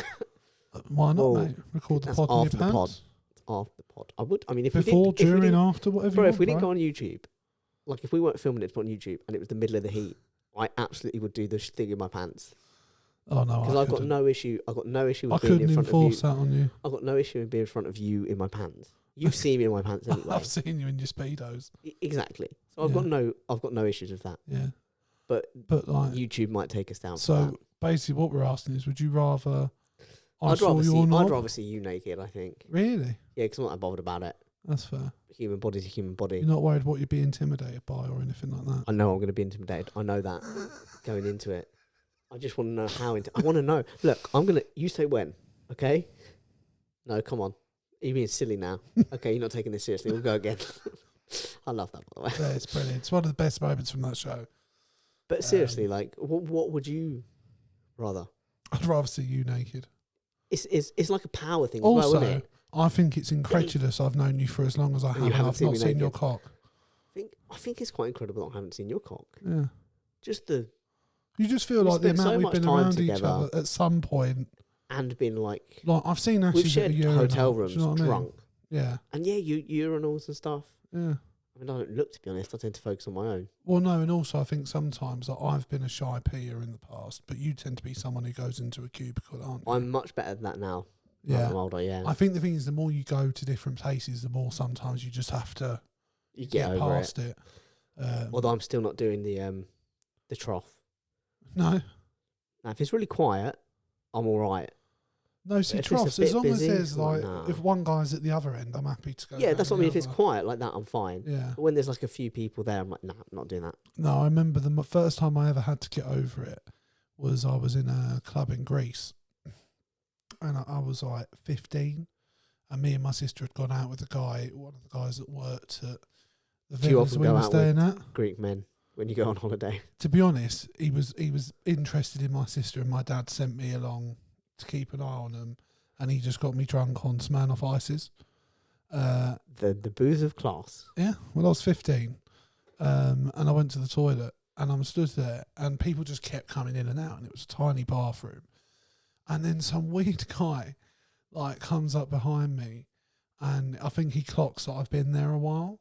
Why not, mate? Record the pod in your pants. After the pod, I would. I mean, if before, we did, during, after, whatever. Bro, if we didn't go on YouTube, like if we weren't filming it to put on YouTube, and it was the middle of the heat, I absolutely would do the thing in my pants. Oh no, because I've got no issue. I've got no issue with being in front of you. I couldn't enforce that on you. I've got no issue with being in front of you in my pants. You've seen me in my pants anyway. I've seen you in your speedos. Exactly. So I've got no issues with that. Yeah. But like YouTube might take us down. So basically, what we're asking is, would you rather? I'd rather see you naked. I think. Really? Yeah, because I'm not that bothered about it. That's fair. Human body's a human body. You're not worried what you'd be intimidated by or anything like that. I know I'm going to be intimidated. I know that going into it. I just want to know how. I want to know. Look, you say when, okay? No, come on. You're being silly now. Okay, you're not taking this seriously. We'll go again. I love that, by the way. Yeah, it's brilliant. It's one of the best moments from that show. But seriously, like, what would you rather? I'd rather see you naked. It's like a power thing also, as well, isn't it? I think it's incredulous I've known you for as long as I have, and I've not seen your cock. I think it's quite incredible that I haven't seen your cock. Yeah. You just feel like the amount we've been around each other at some point. And been like I've seen Ashley we've shared hotel rooms, drunk. Yeah. And urinals and stuff. Yeah. I mean, I don't look, to be honest. I tend to focus on my own. Well, no, and also I think sometimes I've been a shy peer in the past, but you tend to be someone who goes into a cubicle, aren't you? I'm much better than that now. Yeah. I'm older, yeah. I think the thing is, the more you go to different places, the more sometimes you just have to get past it. Although I'm still not doing the trough. No. Now, if it's really quiet, I'm all right. No, see, troughs, as long as there's if one guy's at the other end, I'm happy to go. Yeah, that's what I mean. If it's quiet like that, I'm fine. Yeah. But when there's like a few people there, I'm like, nah, I'm not doing that. No, I remember the first time I ever had to get over it was I was in a club in Greece, and I was like 15, and me and my sister had gone out with a guy, one of the guys that worked at the villas we were staying at. Greek men when you go on holiday. To be honest, he was interested in my sister, and my dad sent me along to keep an eye on them, and he just got me drunk on Smirnoff Ices. The booze of class. Yeah, well, I was 15, and I went to the toilet, and I'm stood there, and people just kept coming in and out, and it was a tiny bathroom, and then some weird guy, like, comes up behind me, and I think he clocks that I've been there a while,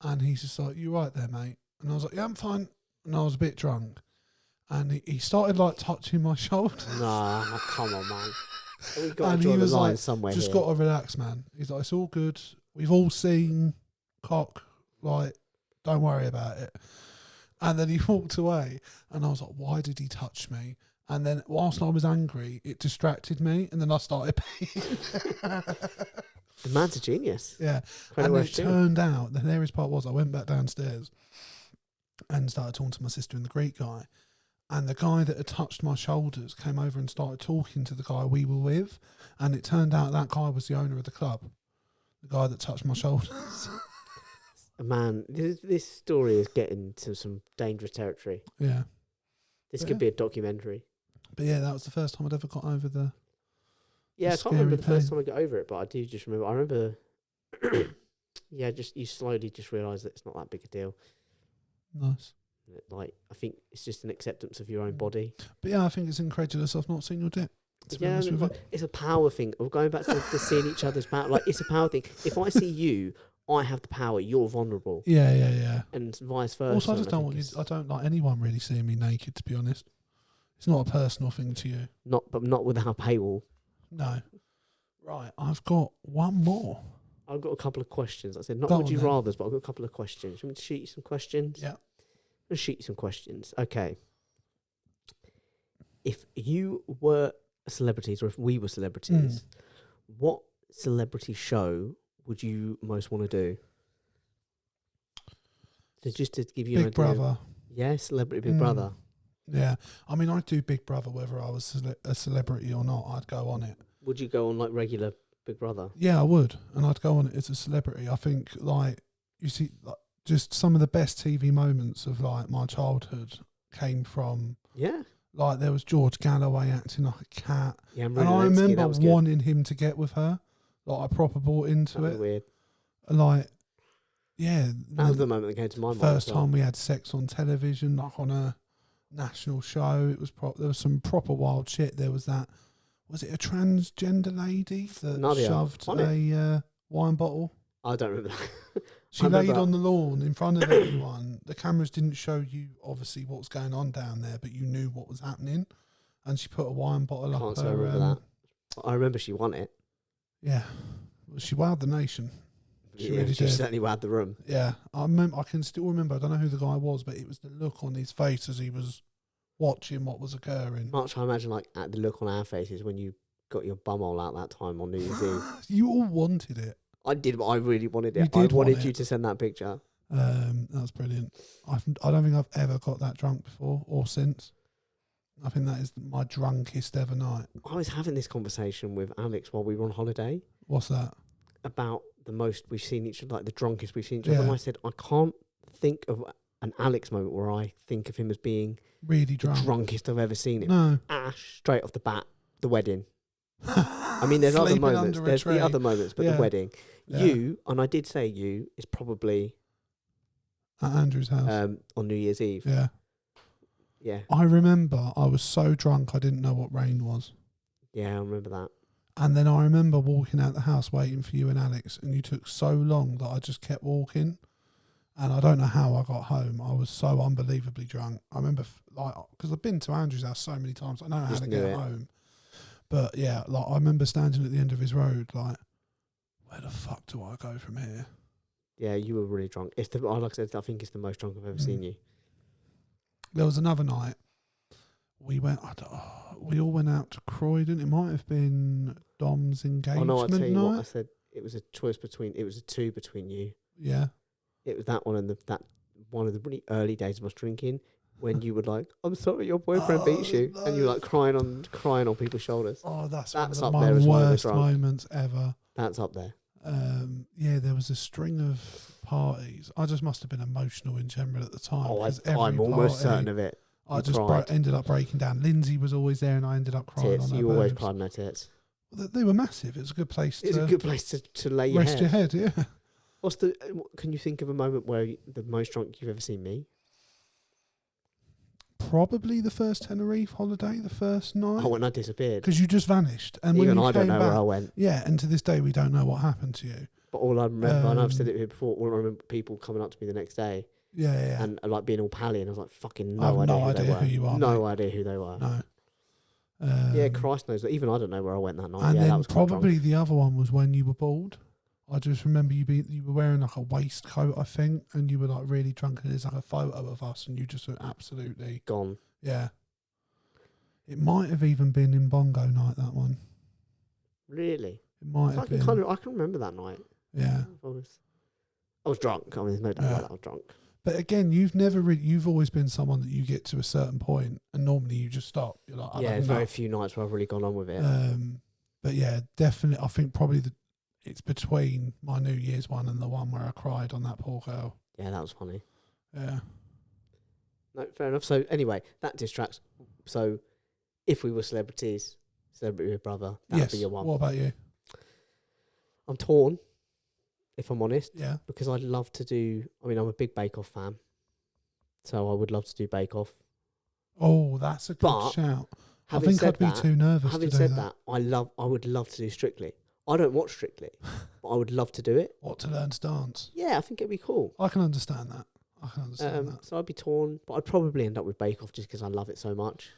and he's just like, "You right there, mate?" And I was like, "Yeah, I'm fine," and I was a bit drunk, and he started, like, touching my shoulder. Nah, come on, man. We've got to draw the line somewhere just here. got to relax, man. He's like, "It's all good. We've all seen cock. Like, don't worry about it." And then he walked away, and I was like, "Why did he touch me?" And then whilst I was angry, it distracted me, and then I started peeing. The man's a genius. Yeah. And it turned out, the hilarious part was I went back downstairs and started talking to my sister and the Greek guy. And the guy that had touched my shoulders came over and started talking to the guy we were with. And it turned out that guy was the owner of the club. The guy that touched my shoulders. Man, this story is getting to some dangerous territory. Yeah. This could be a documentary. But yeah, that was the first time I'd ever got over the... Yeah, I can't remember the first time I got over it, but I do just remember. I remember, you slowly just realise that it's not that big a deal. Nice. Like, I think it's just an acceptance of your own body. But yeah, I think it's incredulous I've not seen your dick. Yeah, I mean, it's a power thing. We're going back to seeing each other's power. Like, it's a power thing. If I see you, I have the power. You're vulnerable. Yeah. And vice versa. Also, I just don't want you. I don't like anyone really seeing me naked. To be honest, it's not a personal thing to you. But not with our paywall. No. Right, I've got one more. I've got a couple of questions. I said not would you rather's, but I've got a couple of questions. You want me to shoot you some questions? Yeah. I'll shoot you some questions. Okay. If you were celebrities, or if we were celebrities, what celebrity show would you most want to do? So just to give you Big an idea. Brother. Yeah, Celebrity Big Brother. Yeah. I mean, I'd do Big Brother whether I was a celebrity or not. I'd go on it. Would you go on like regular Big Brother? Yeah, I would. And I'd go on it as a celebrity. I think, like, you see, like, just some of the best TV moments of, like, my childhood came from... Yeah. Like, there was George Galloway acting like a cat. Yeah, and I remember wanting him to get with her. Like, I proper bought into it. Weird. Like, yeah. That was the moment that came to my mind. First time we had sex on television, like on a national show. It was there was some proper wild shit. There was that... Was it a transgender lady that shoved a wine bottle? I don't remember that. She laid on the lawn in front of everyone. The cameras didn't show you, obviously, what was going on down there, but you knew what was happening. And she put a wine bottle up her... I remember that. I remember she won it. Yeah. Well, she wowed the nation. She really did. She certainly wowed the room. Yeah. I can still remember, I don't know who the guy was, but it was the look on his face as he was... watching what was occurring. Much I imagine like at the look on our faces when you got your bumhole out that time on New Year's Eve. You all wanted it. I did, but I really wanted it. I wanted you to send that picture. That was brilliant. I don't think I've ever got that drunk before or since. I think that is my drunkest ever night. I was having this conversation with Alex while we were on holiday. What's that? About the most we've seen each other, like the drunkest we've seen each other. And I said, I can't think of an Alex moment where I think of him as being really drunk. The drunkest I've ever seen him. No. Ash, straight off the bat, the wedding. I mean, there's other moments. There's the other moments, but the wedding. Yeah. You, and I did say you, is probably... At Andrew's house. On New Year's Eve. Yeah. Yeah. I remember I was so drunk I didn't know what rain was. Yeah, I remember that. And then I remember walking out the house waiting for you and Alex, and you took so long that I just kept walking. And I don't know how I got home. I was so unbelievably drunk. I remember, like, because I've been to Andrew's house so many times, I know how to get home. But yeah, like, I remember standing at the end of his road, like, where the fuck do I go from here? Yeah, you were really drunk. It's like I said, I think it's the most drunk I've ever seen you. There was another night. We all went out to Croydon. It might have been Dom's engagement night. Oh no, I'll tell you what I said. It was a choice between. It was a two between you. Yeah. It was that one and that one of the really early days of us drinking when you were like, "I'm sorry, your boyfriend beats you," and you were like crying on people's shoulders. Oh, that's up my there as worst moments ever. That's up there. Yeah, there was a string of parties. I just must have been emotional in general at the time. Oh, I'm almost certain of it. I just ended up breaking down. Lindsay was always there, and I ended up crying tits. on her You always boobs. cried on her tits. Well, they were massive. It was a good place. It's a good place to lay your rest head. your head. Yeah. Can you think of a moment where the most drunk you've ever seen me? Probably the first Tenerife holiday, the first night. Oh, when I disappeared. Because you just vanished. And even when you I don't know back, where I went. Yeah, and to this day we don't know what happened to you. But all I remember, I know I've said it here before, all I remember people coming up to me the next day. Yeah. And like being all pally, and I was like, fucking I have no idea who you are. No idea who they were. No. Yeah, Christ knows. Even I don't know where I went that night. And yeah, then that was probably the other one was when you were bald. I just remember you were wearing like a waistcoat, I think, and you were like really drunk, and there's like a photo of us, and you just were absolutely gone. Yeah. It might have even been in Bongo night, that one. Really? It might have been. I can remember that night. Yeah. I was drunk. I mean, there's no doubt about that. I was drunk. But again, you've always been someone that you get to a certain point and normally you just stop. You're like, there's very few nights where I've really gone on with it. But yeah, definitely. I think probably it's between my New Year's one and the one where I cried on that poor girl. Yeah, that was funny. Yeah. No, fair enough. So anyway, that distracts. So if we were celebrities, Celebrity Big Brother, that would be your one. What about you? I'm torn, if I'm honest. Yeah. Because I'd love to do. I mean, I'm a big Bake Off fan, so I would love to do Bake Off. Oh, that's a good shout. I think I'd be too nervous to do that. Having said that, I would love to do Strictly. I don't watch Strictly, but I would love to do it. What, to learn to dance? Yeah, I think it'd be cool. I can understand that. So I'd be torn, but I'd probably end up with Bake Off just because I love it so much.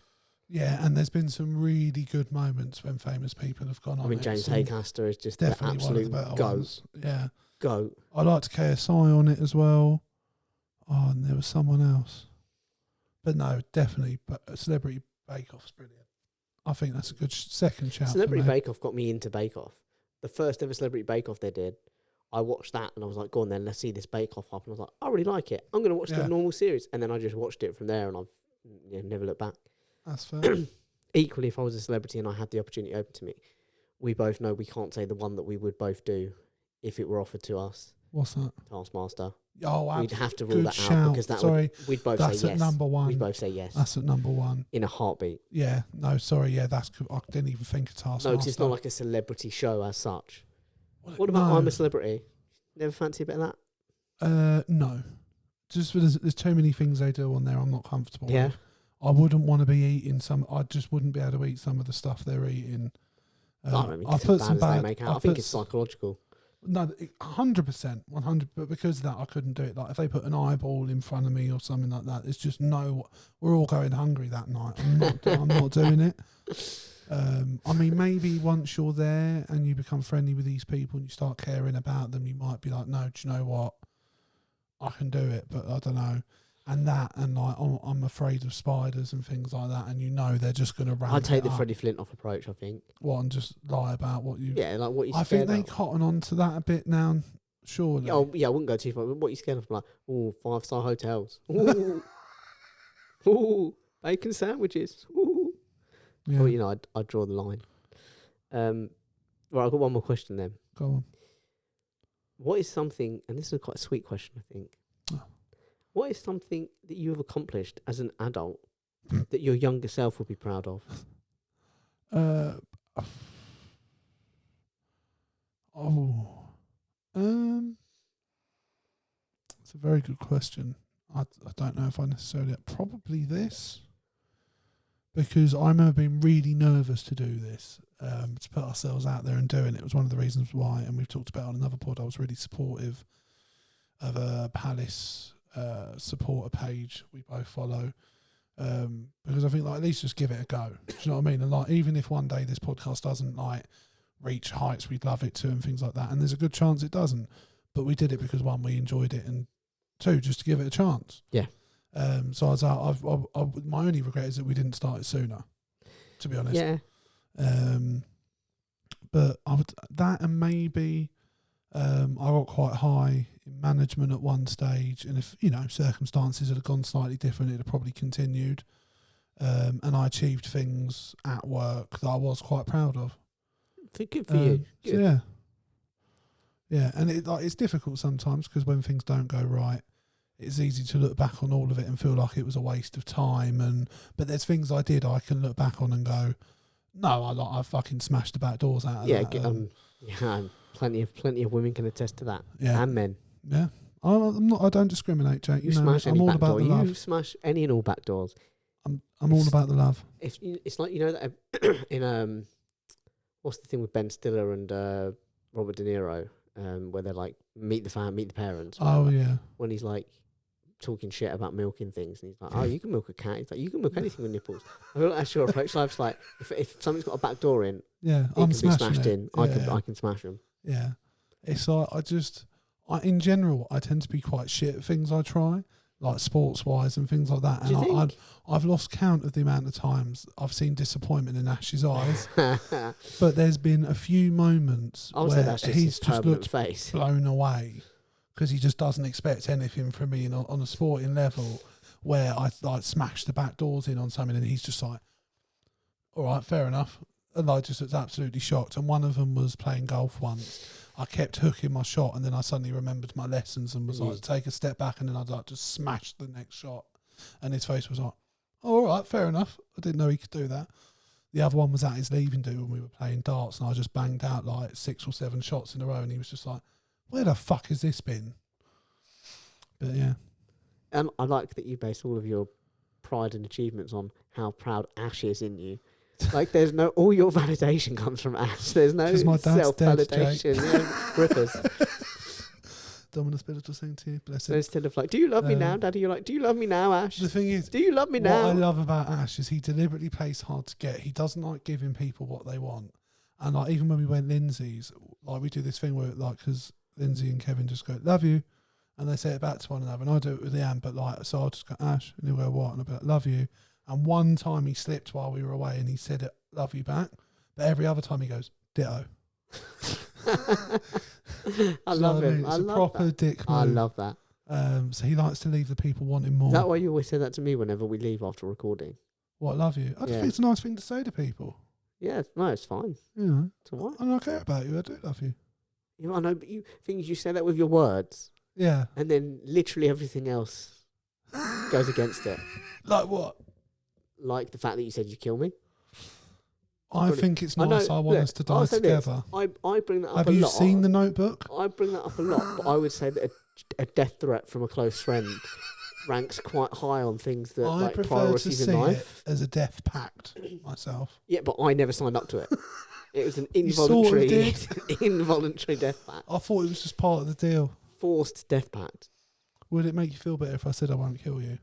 Yeah, and there's been some really good moments when famous people have gone on. I mean, James Haycaster is just the absolute goat. Ones. Yeah. Goat. I liked KSI on it as well. Oh, and there was someone else. But no, definitely. But Celebrity Bake Off's brilliant. I think that's a good second shout. Celebrity Bake Off got me into Bake Off. The first ever Celebrity Bake Off they did, I watched that and I was like, go on then, let's see this Bake Off up. And I was like, I really like it. I'm going to watch the normal series. And then I just watched it from there and I've never looked back. That's fair. Equally, if I was a celebrity and I had the opportunity open to me, we both know we can't say the one that we would both do if it were offered to us. What's that? Taskmaster. Oh, we'd have to rule that out because we'd both say yes. That's at number one. We'd both say yes. That's at number one. In a heartbeat. Yeah. No, sorry. Yeah, I didn't even think of Taskmaster. No, because it's not like a celebrity show as such. What about I'm a Celebrity? Never fancy a bit of that? No. Just there's too many things they do on there I'm not comfortable with. I wouldn't want to be eating I just wouldn't be able to eat some of the stuff they're eating. I put some bad. I think it's psychological. No, 100%, 100%. But because of that, I couldn't do it. Like if they put an eyeball in front of me or something like that, it's just no. We're all going hungry that night. I'm not doing it. I mean, maybe once you're there and you become friendly with these people and you start caring about them, you might be like, no, do you know what? I can do it, but I don't know. And like, I'm afraid of spiders and things like that, and they're just going to ramp I'd take the Freddie Flintoff approach, I think. What, and just lie about what you... Yeah, like what you're I think they cotton on to that a bit now, surely. Yeah, I wouldn't go too far. What are you scared of? Like, 5-star hotels. Ooh, bacon sandwiches. Ooh. Yeah. Well, I'd draw the line. Right, I've got one more question then. Go on. What is something, and this is quite a sweet question, I think. What is something that you have accomplished as an adult that your younger self would be proud of? It's a very good question. I don't know if I necessarily... Probably this. Because I remember being really nervous to do this, to put ourselves out there and doing it. It was one of the reasons why, and we've talked about on another pod, I was really supportive of a Palace supporter page we both follow, because I think at least just give it a go. Do you know what I mean? And even if one day this podcast doesn't reach heights we'd love it to and things like that, and there's a good chance it doesn't, but we did it because one, we enjoyed it, and two, just to give it a chance. Yeah. So I was my only regret is that we didn't start it sooner, to be honest. Yeah. But that, and maybe I got quite high in management at one stage, and if circumstances had gone slightly different, it'd have probably continued. And I achieved things at work that I was quite proud of. Good for you. Good. So yeah, and it's difficult sometimes because when things don't go right, it's easy to look back on all of it and feel like it was a waste of time. But there's things I did I can look back on and go, no, I fucking smashed the back doors out of that. Yeah, plenty of women can attest to that. Yeah. And men. Yeah. I don't discriminate, Jake. You smash any I'm all back about door. the love. You smash any and all back doors. I'm all about the love. It's like, that in what's the thing with Ben Stiller and Robert De Niro, where they're like meet the parents. Oh like, yeah. When he's like talking shit about milking things, and he's like, "Oh, you can milk a cat." He's like, "You can milk anything with nipples." I feel like that's your approach. Life's like, if something's got a back door in, yeah, it can be smashed in. Yeah. I can smash them. Yeah, it's like in general, I tend to be quite shit at things I try, like sports wise and things like that. And I've lost count of the amount of times I've seen disappointment in Ash's eyes. But there's been a few moments where he's just looked blown away because he just doesn't expect anything from me on a sporting level, where I like smashed the back doors in on something and he's just like, all right, fair enough. And I just was absolutely shocked. And one of them was playing golf once. I kept hooking my shot, and then I suddenly remembered my lessons and was like, take a step back, and then I'd like just smash the next shot. And his face was like, oh, all right, fair enough. I didn't know he could do that. The other one was at his leaving do when we were playing darts, and I just banged out like 6 or 7 shots in a row, and he was just like, where the fuck has this been? But yeah. I like that you base all of your pride and achievements on how proud Ash is in you. Like, there's all your validation comes from Ash. There's no self-validation. Rippers. Dominus Spiritus Sancti, bless So instead of like, do you love me now, Daddy? You're like, do you love me now, Ash? The thing is, do you love me now? What I love about Ash is he deliberately plays hard to get. He doesn't like giving people what they want. And like, even when we went Lindsay's, like, we do this thing where, like, because Lindsay and Kevin just go, love you. And they say it back to one another. And I do it with Leanne, but like, so I'll just go, Ash, and he'll go, what? And I'll be like, love you. And one time he slipped while we were away and he said, love you back. But every other time he goes, ditto. I love him. It's a proper dick move. I love that. So he likes to leave the people wanting more. Is that why you always say that to me whenever we leave after recording? What, love you? I just think it's a nice thing to say to people. Yeah, no, it's fine. You know, so what? I don't care about you. I do love you. I know, but you say that with your words. Yeah. And then literally everything else goes against it. Like what? Like the fact that you said you'd kill me. I think it's nice. I want us to die together. I bring that up a lot. Have you seen The Notebook? I bring that up a lot, but I would say that a death threat from a close friend ranks quite high on things that like priorities in life. It as a death pact myself. Yeah, but I never signed up to it. It was an involuntary, involuntary death pact. I thought it was just part of the deal. Forced death pact. Would it make you feel better if I said I won't kill you?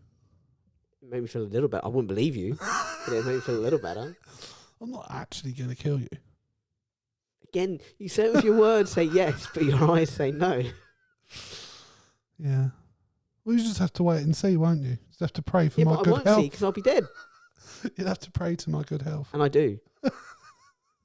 It made me feel a little better. I wouldn't believe you, but it made me feel a little better. I'm not actually going to kill you. Again, you say it with your words, say yes, but your eyes say no. Yeah. Well, you just have to wait and see, won't you? Just have to pray for my good health. I won't see because I'll be dead. You'll have to pray to my good health. And I do.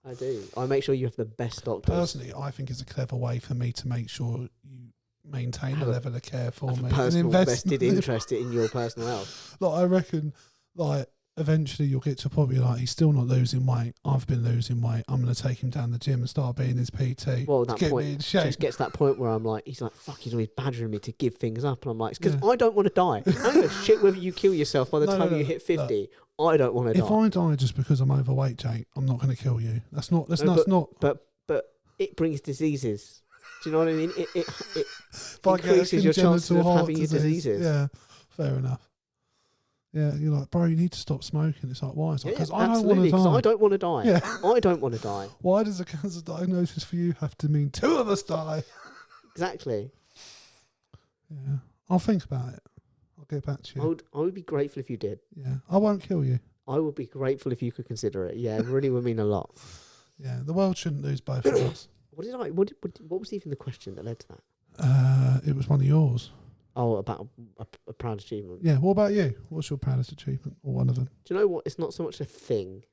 I do. I make sure you have the best doctors. Personally, I think it's a clever way for me to make sure you maintain a level of care for me. Personal vested interest in your personal health. Like, I reckon, like, eventually you'll get to a point where you're like, he's still not losing weight. I've been losing weight. I'm going to take him down the gym and start being his PT. Well, that point just gets to that point where I'm like, he's like, fuck, he's always badgering me to give things up. And I'm like, it's because I don't want to die. I don't give a shit whether you kill yourself by the time you hit 50. I don't want to die. If I die just because I'm overweight, Jake, I'm not going to kill you. That's not. But it brings diseases. Do you know what I mean? It increases your chances of having your diseases. Yeah, fair enough. Yeah, you're like, bro, you need to stop smoking. It's like, why? It's like, because I don't want to die. I don't want to die. Yeah. I don't want to die. Why does a cancer diagnosis for you have to mean 2 of us die? Exactly. Yeah, I'll think about it. I'll get back to you. I would be grateful if you did. Yeah, I won't kill you. I would be grateful if you could consider it. Yeah, it really would mean a lot. Yeah, the world shouldn't lose both of us. What was even the question that led to that? It was one of yours. Oh, about a proud achievement. Yeah, what about you? What's your proudest achievement, or one of them? Do you know what? It's not so much a thing.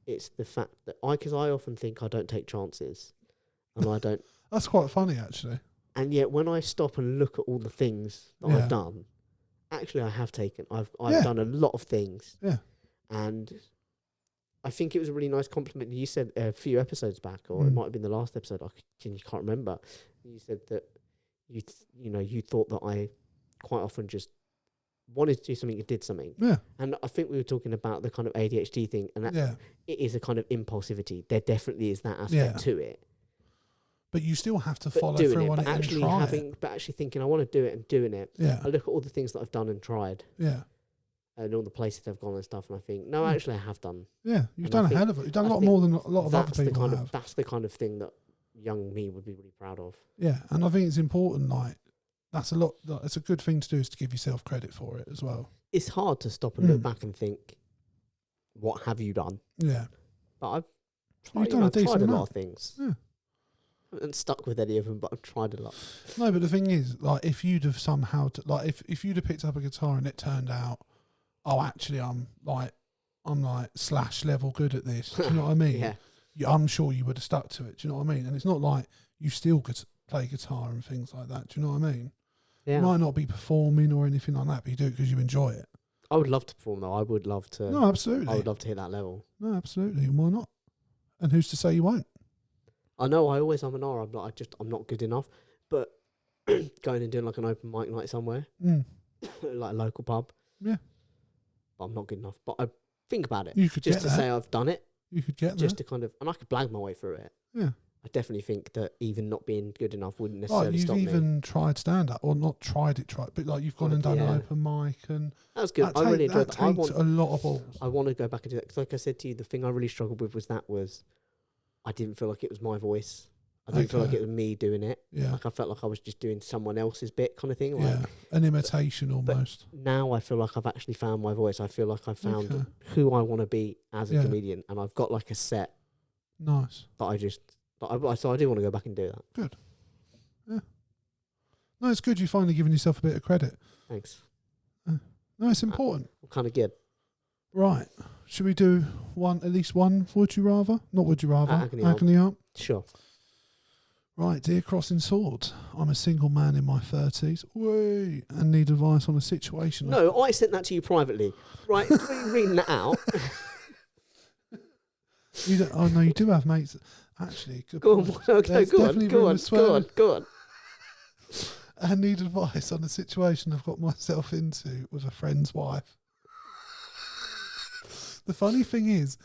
It's the fact that because I often think I don't take chances, and I don't. That's quite funny, actually. And yet, when I stop and look at all the things that I've done, actually, I have taken. I've done a lot of things. Yeah. And I think it was a really nice compliment. You said a few episodes back, or it might have been the last episode. I can't remember. You said that you thought that I quite often just wanted to do something and did something. Yeah. And I think we were talking about the kind of ADHD thing, and that it is a kind of impulsivity. There definitely is that aspect to it. But you still have to follow through on it and try it. But actually thinking, I want to do it and doing it. Yeah. I look at all the things that I've done and tried. Yeah. And all the places I've gone and stuff, and I think, no, actually, I have done. Yeah, you've done a hell of it. You've done a lot more than a lot of other people have. That's the kind of thing that young me would be really proud of. Yeah, and I think it's important. Like, that's a lot. It's a good thing to do, is to give yourself credit for it as well. It's hard to stop and look back and think, what have you done? Yeah, but I've tried a lot of things. Yeah. I haven't stuck with any of them, but I've tried a lot. No, but the thing is, like, if you'd have somehow, if you'd have picked up a guitar and it turned out, oh, actually, I'm like / level good at this. Do you know what I mean? Yeah. I'm sure you would have stuck to it. Do you know what I mean? And it's not like you still could play guitar and things like that. Do you know what I mean? Yeah. You might not be performing or anything like that, but you do it because you enjoy it. I would love to perform, though. I would love to. No, absolutely. I would love to hit that level. No, absolutely. Why not? And who's to say you won't? I know I always am an R. I'm not good enough. But going and doing like an open mic night somewhere, like a local pub. Yeah. But I'm not good enough. But I think about it. You could just to say I've done it. You could get just to kind of, and I could blag my way through it. Yeah. I definitely think that even not being good enough wouldn't necessarily stop me. You've even tried stand up, or not tried it, but like you've gone and done an open mic, and that was good. I really enjoyed that. That takes a lot of balls. I want to go back and do that, because like I said to you, the thing I really struggled with was I didn't feel like it was my voice. I didn't feel like it was me doing it. Yeah. Like I felt like I was just doing someone else's bit, kind of thing. Like, an imitation almost. Now I feel like I've actually found my voice. I feel like I've found who I want to be as a comedian, and I've got like a set. Nice. So I do want to go back and do that. Good. Yeah. No, it's good. You've finally given yourself a bit of credit. Thanks. No, it's important. I'm kind of good. Right. Should we do at least one Would You Rather? Not Would You Rather. Agony Art. Sure. Right, dear CrossingSwords, I'm a single man in my 30s and need advice on a situation. No, I sent that to you privately. Right, are you reading that out? You don't, oh, no, you do have mates. Actually, go on. Okay, go on. I need advice on a situation I've got myself into with a friend's wife. The funny thing is,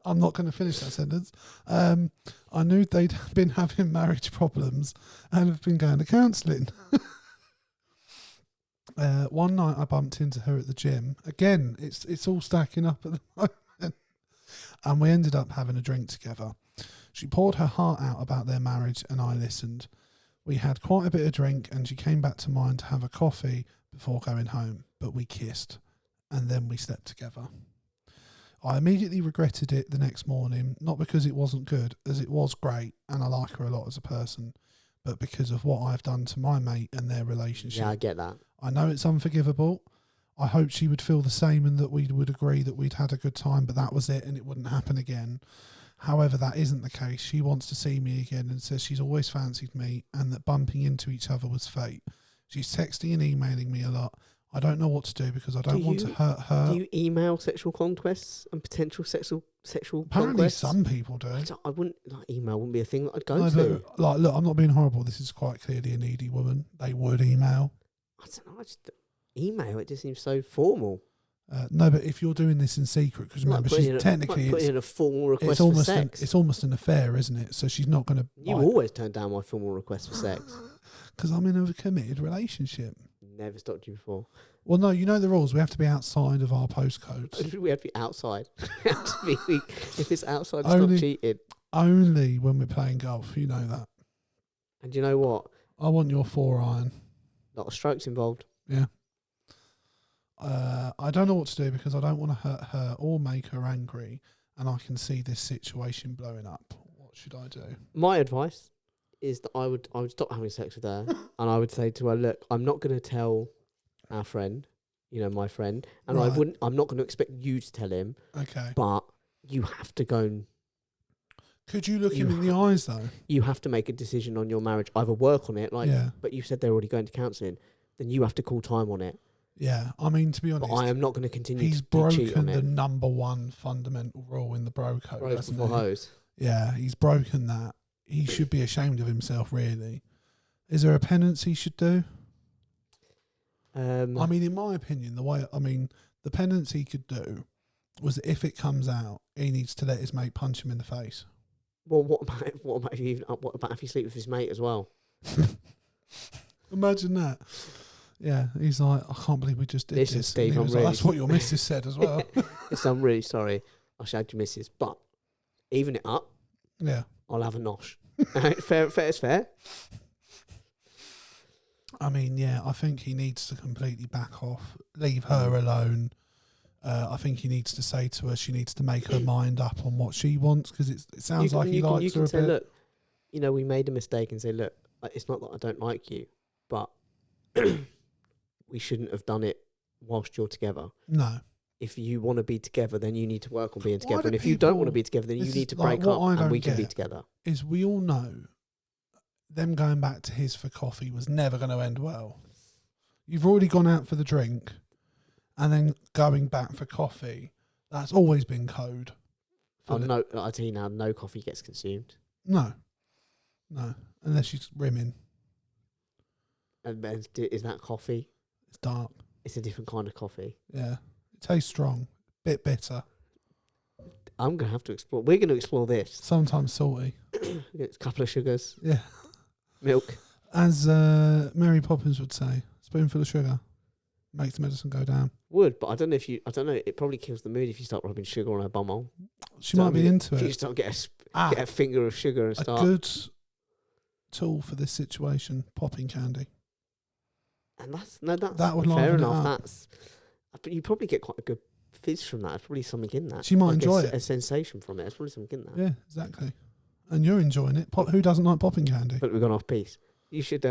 I'm not going to finish that sentence. I knew they'd been having marriage problems and have been going to counselling. One night I bumped into her at the gym. Again, it's all stacking up at the moment. And we ended up having a drink together. She poured her heart out about their marriage and I listened. We had quite a bit of drink and she came back to mine to have a coffee before going home, but we kissed and then we slept together. I immediately regretted it the next morning, not because it wasn't good, as it was great and I like her a lot as a person, but because of what I've done to my mate and their relationship. Yeah, I get that. I know it's unforgivable. I hope she would feel the same and that we would agree that we'd had a good time, but that was it and it wouldn't happen again. However, that isn't the case. She wants to see me again and says she's always fancied me and that bumping into each other was fate. She's texting and emailing me a lot. I don't know what to do because I don't want to hurt her. Do you email sexual conquests and potential sexual Apparently conquests? Some people do. I wouldn't, email wouldn't be a thing that I'd go to. But, look, I'm not being horrible. This is quite clearly a needy woman. They would email. I don't know. Email, it just seems so formal. No, but if you're doing this in secret, because remember, she's technically putting in a formal request for sex. It's almost an affair, isn't it? So she's not going to. You always turn down my formal request for sex. Because I'm in a committed relationship. Never stopped you before. Well, no, you know the rules. We have to be outside of our postcodes. We have to be outside. If it's outside, it's not cheating. Only when we're playing golf, you know that. And you know what? I want your 4-iron. A lot of strokes involved. Yeah. I don't know what to do because I don't want to hurt her or make her angry, and I can see this situation blowing up. What should I do? My advice is that I would stop having sex with her, and I would say to her, "Look, I'm not going to tell our friend, my friend, and right. I'm not going to expect you to tell him. Okay, but you have to go and." Could you look him in the eyes though? You have to make a decision on your marriage. Either work on it, but you said they're already going to counselling. Then you have to call time on it. Yeah, I mean, to be honest, but I am not going to continue. He's broken the number one fundamental rule in the bro code. Bros before hoes. Yeah, he's broken that. He should be ashamed of himself, really. Is there a penance he should do? I mean, in my opinion, the penance he could do was that if it comes out, he needs to let his mate punch him in the face. Well, what about if he sleep with his mate as well? Imagine that. Yeah, he's like, I can't believe we just did this. Steve, that's what your missus said as well. I'm really sorry. I shagged your missus, but even it up. Yeah, I'll have a nosh. Fair is fair. I mean, yeah, I think he needs to completely back off, leave her alone. I think he needs to say to her she needs to make her mind up on what she wants, because it sounds like he likes her a bit. Look, we made a mistake, and say, look, it's not that I don't like you, but we shouldn't have done it whilst you're together. No. If you want to be together, then you need to work on being together. And if you don't want to be together, then you need to break up and we can be together. Is we all know them going back to his for coffee was never going to end well. You've already gone out for the drink and then going back for coffee. That's always been code. No, I tell you now, no coffee gets consumed. No, unless she's rimming. And is that coffee? It's dark. It's a different kind of coffee. Yeah. It tastes strong. Bit bitter. I'm going to have to explore. We're going to explore this. Sometimes salty. It's a couple of sugars. Yeah. Milk. As Mary Poppins would say, spoonful of sugar makes the medicine go down. Would, but I don't know. It probably kills the mood if you start rubbing sugar on her bumhole. She might be into it. If you start get a finger of sugar and start. A good tool for this situation: popping candy. And that would fair enough. But you probably get quite a good fizz from that. There's probably something in that. She might enjoy it. A sensation from it. There's probably something in that. Yeah, exactly. And you're enjoying it. Who doesn't like popping candy? But we've gone off piece. You should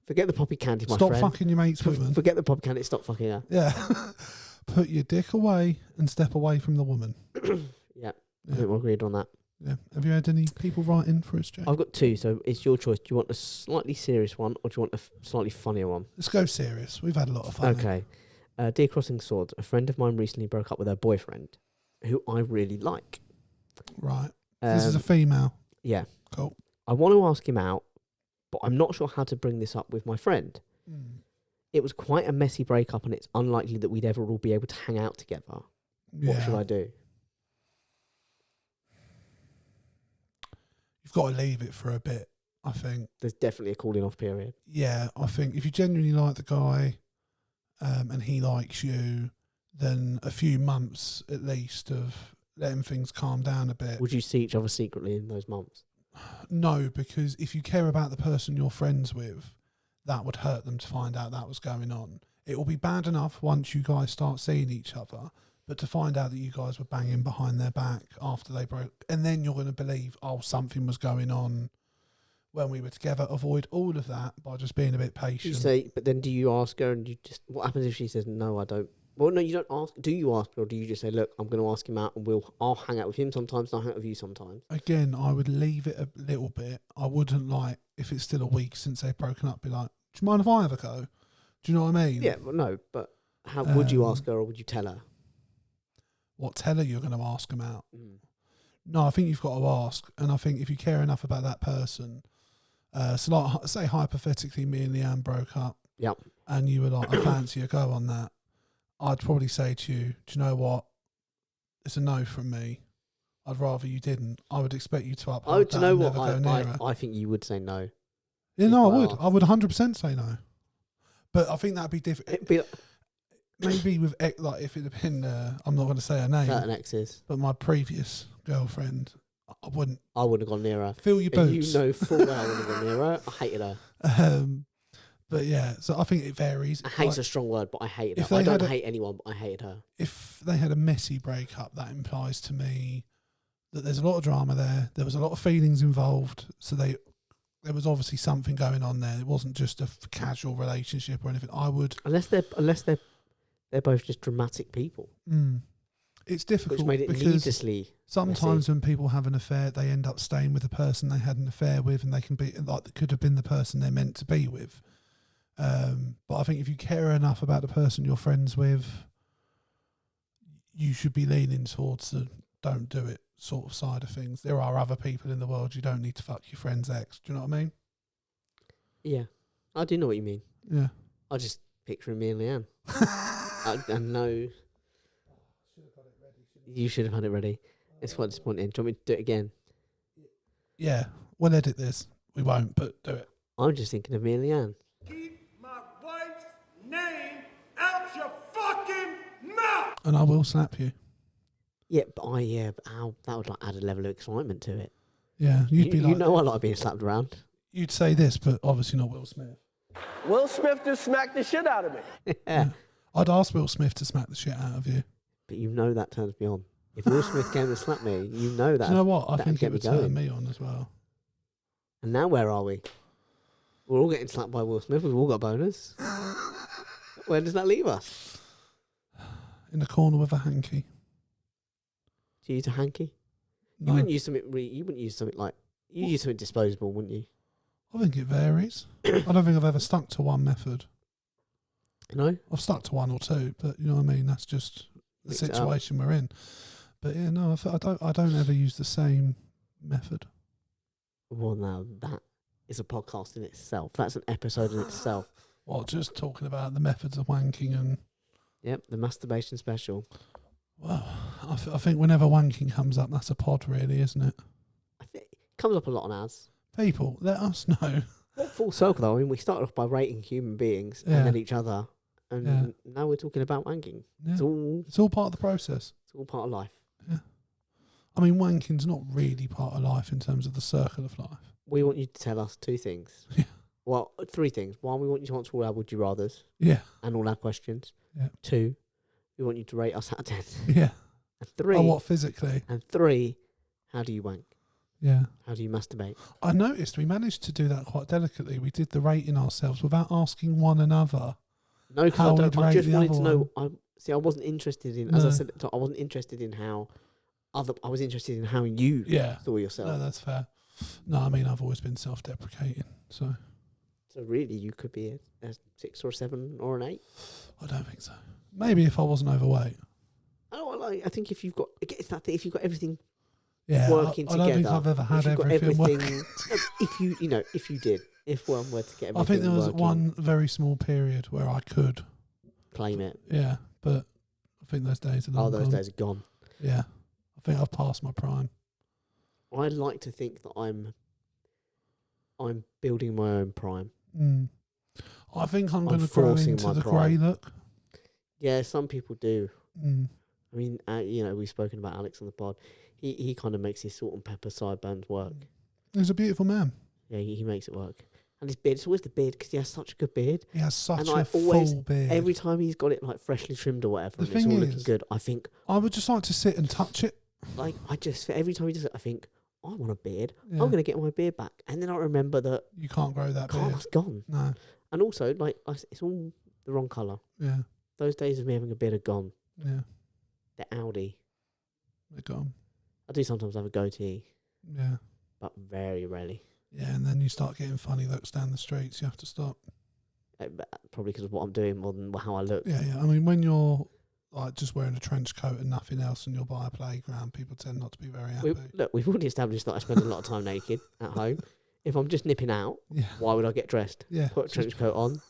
forget the poppy candy, my friend. Stop fucking your mate's woman. Forget the poppy candy. Stop fucking her. Yeah. Put your dick away and step away from the woman. Yeah. I think we're agreed on that. Yeah. Have you had any people write in for us, Jay? I've got two, so it's your choice. Do you want a slightly serious one or do you want a slightly funnier one? Let's go serious. We've had a lot of fun. Okay. Dear CrossingSwords, a friend of mine recently broke up with her boyfriend, who I really like. Right. This is a female. Yeah. Cool. I want to ask him out, but I'm not sure how to bring this up with my friend. It was quite a messy breakup, and it's unlikely that we'd ever all be able to hang out together. Yeah. What should I do? You've got to leave it for a bit, I think. There's definitely a cooling off period. Yeah, I think if you genuinely like the guy and he likes you, then a few months at least of letting things calm down a bit. Would you see each other secretly in those months? No, because if you care about the person you're friends with, that would hurt them to find out that was going on. It will be bad enough once you guys start seeing each other, but to find out that you guys were banging behind their back after they broke, and then you're going to believe, something was going on when we were together. Avoid all of that by just being a bit patient. You say, but then do you ask her, and what happens if she says, no, I don't? Well, no, you don't ask. Do you ask, or do you just say, look, I'm going to ask him out, and I'll hang out with him sometimes, and I'll hang out with you sometimes? Again, I would leave it a little bit. I wouldn't, if it's still a week since they've broken up, be like, do you mind if I have a go? Do you know what I mean? Yeah, well, no, but how would you ask her, or would you tell her? What, tell her you're going to ask him out? No, I think you've got to ask, and I think if you care enough about that person, so say hypothetically me and Leanne broke up, yep, and you were like, I fancy a go on that, I'd probably say to you, do you know what? It's a no from me. I'd rather you didn't. I would expect you to uphold that and never go near her. I think you would say no. Yeah, no, I would. I would 100% say no. But I think that'd be different. Maybe with, if it had been, I'm not going to say her name. Certain exes. But my previous girlfriend, I wouldn't have gone near her. Feel your boots. You know full well I wouldn't have gone near her. I hated her. But yeah, so I think it varies. Hate's a strong word, but I hated her. I don't hate anyone, but I hated her. If they had a messy breakup, that implies to me that there's a lot of drama there. There was a lot of feelings involved. So there was obviously something going on there. It wasn't just a casual relationship or anything. Unless they're both just dramatic people. It's difficult. Which made it needlessly sometimes messy. When people have an affair, they end up staying with the person they had an affair with, and they can be could have been the person they're meant to be with. But I think if you care enough about the person you're friends with, you should be leaning towards the don't do it sort of side of things. There are other people in the world. You don't need to fuck your friend's ex. Do you know what I mean? Yeah. I do know what you mean. Yeah. I just picturing me and Leanne. I know. You should have had it ready. It's quite disappointing. Do you want me to do it again? Yeah. We'll edit this. We won't, but do it. I'm just thinking of me and Leanne. Keep my wife's name out your fucking mouth! And I will slap you. Yeah, but that would like add a level of excitement to it. Yeah, you'd be like... You know I like being slapped around. You'd say this, but obviously not Will Smith. Will Smith just smacked the shit out of me. Yeah. I'd ask Will Smith to smack the shit out of you. But you know that turns me on. If Will Smith came and slapped me, you know that. Do you know what? I that'd think get it would me going. turn me on as well. And now where are we? We're all getting slapped by Will Smith. We've all got bonus. Where does that leave us? In the corner with a hanky. Do you use a hanky? No. You wouldn't use something. You wouldn't use something like. You use something disposable, wouldn't you? I think it varies. I don't think I've ever stuck to one method. No? I've stuck to one or two, but you know what I mean? That's just the Mix it situation we're in. But yeah, no, I don't ever use the same method. Well, now that is a podcast in itself. That's an episode in itself. Well, just talking about the methods of wanking and... Yep, the masturbation special. Well, I think whenever wanking comes up, that's a pod really, isn't it? I think it comes up a lot on ours. People, let us know. Full circle though. I mean, we started off by rating human beings and then each other. And now we're talking about wanking. Yeah. It's all part of the process. It's all part of life. Yeah. I mean, wanking's not really part of life in terms of the circle of life. We want you to tell us two things. Yeah. Well, three things. One, we want you to answer all our would you rathers. Yeah. And all our questions. Yeah. Two, we want you to rate us out of 10. Yeah. And three. Oh, what, physically? And three, how do you wank? Yeah. How do you masturbate? I noticed we managed to do that quite delicately. We did the rating ourselves without asking one another. No, because I just wanted to know. I wasn't interested in, as I said, I wasn't interested in how I was interested in how you saw yourself. No, that's fair. No, I mean, I've always been self-deprecating, so. So really, you could be a 6 or 7 or an 8. I don't think so. Maybe if I wasn't overweight. I think if you've got, it's that thing, if you've got everything working together. I don't think I've ever had everything working. If one were to get everything I think there was working, one very small period where I could claim it. Yeah, but I think those days are long those gone. days are gone. Yeah, I think I've passed my prime. I like to think that I'm building my own prime. I think I'm going to grow into the grey look. Yeah, some people do. I mean, we've spoken about Alex on the pod. He kind of makes his salt and pepper sideburns work. He's a beautiful man. Yeah, he makes it work. And his beard, it's always the beard because he has such a good beard. He has such a full beard. Every time he's got it like freshly trimmed or whatever, and it's all looking good, I think... I would just like to sit and touch it. Like, every time he does it, I think, I want a beard. Yeah. I'm going to get my beard back. And then I remember that... You can't grow that beard. It's gone. No. And also, it's all the wrong colour. Yeah. Those days of me having a beard are gone. Yeah. They're Audi. They're gone. I do sometimes have a goatee. Yeah. But very rarely. Yeah, and then you start getting funny looks down the streets. You have to stop. Probably because of what I'm doing more than how I look. Yeah. I mean, when you're like just wearing a trench coat and nothing else and you're by a playground, people tend not to be very happy. We've already established that I spend a lot of time naked at home. If I'm just nipping out, why would I get dressed? Yeah. Put a trench coat on.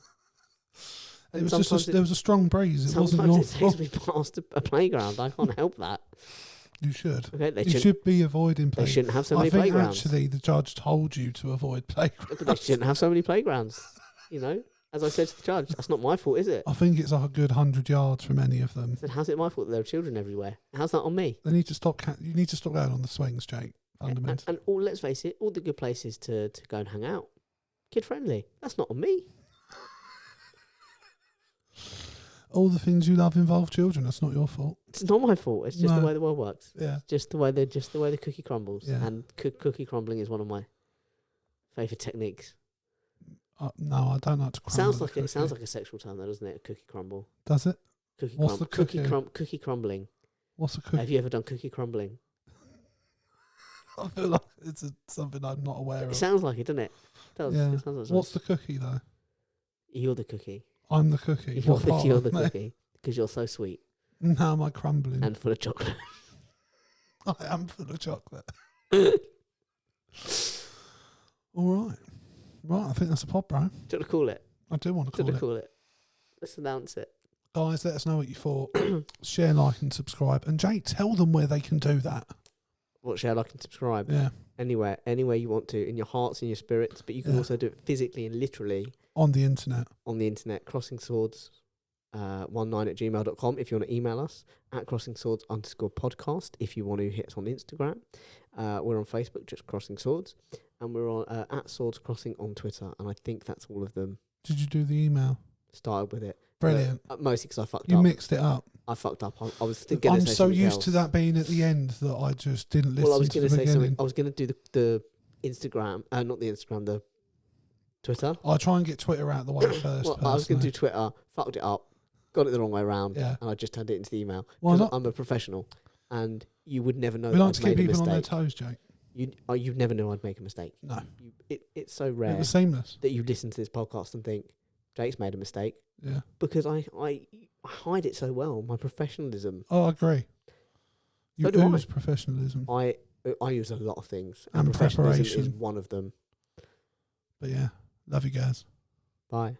It was just there was a strong breeze. It wasn't your fault. It takes me past a playground. I can't help that. You should. Okay, you should be avoiding playgrounds. They shouldn't have so many playgrounds. I think actually the judge told you to avoid playgrounds. But they shouldn't have so many playgrounds. As I said to the judge, that's not my fault, is it? I think it's like a good 100 yards from any of them. I said, how's it my fault that there are children everywhere? How's that on me? They need to stop. You need to stop going on the swings, Jake. Fundamentally. And let's face it, all the good places to go and hang out, kid friendly. That's not on me. All the things you love involve children. That's not your fault. It's not my fault. It's just the way the world works. Yeah. It's just the way the cookie crumbles. Yeah. And cookie crumbling is one of my favourite techniques. No, I don't like to crumble. Sounds like a sexual term, though, doesn't it? A cookie crumble. Does it? What's the cookie? Cookie crumbling. What's a cookie? Have you ever done cookie crumbling? I feel like it's something I'm not aware of. It sounds like it, doesn't it? It does. Yeah. It sounds like what's the cookie though? You're the cookie. I'm the cookie. You're the cookie because you're so sweet. Now am I crumbling? And full of chocolate. I am full of chocolate. All right. Right, I think that's a pod, bro. Do you want to call it? I do want to call it. Let's announce it. Guys, let us know what you thought. Share, like, and subscribe. And Jake, tell them where they can do that. What, share, like, and subscribe? Yeah. Anywhere you want to, in your hearts and your spirits, but you can also do it physically and literally. On the internet. CrossingSwords 19@gmail.com if you want to email us, at CrossingSwords_podcast if you want to hit us on Instagram. We're on Facebook, just Crossing Swords, and we're on at Swords Crossing on Twitter, and I think that's all of them. Did you do the email? Started with it. Brilliant. Mostly because I fucked up. You mixed it up. I fucked up. I was thinking. I'm so used to that being at the end that I just didn't listen. Well, I was going to say something. beginning. I was going to do the Instagram, not the Instagram, the Twitter. I'll try and get Twitter out of the way first. Well, I was going to do Twitter, fucked it up, got it the wrong way around, and I just turned it into the email. Because I'm a professional, and you would never know. We that like to keep people on their toes, Jake. You'd never know I'd make a mistake. No. It's so rare. It was seamless. That you listen to this podcast and think, Jake's made a mistake. Yeah. Because I hide it so well. My professionalism. Oh, I agree. You use professionalism. I use a lot of things. And professionalism preparation is one of them. But yeah, love you guys. Bye.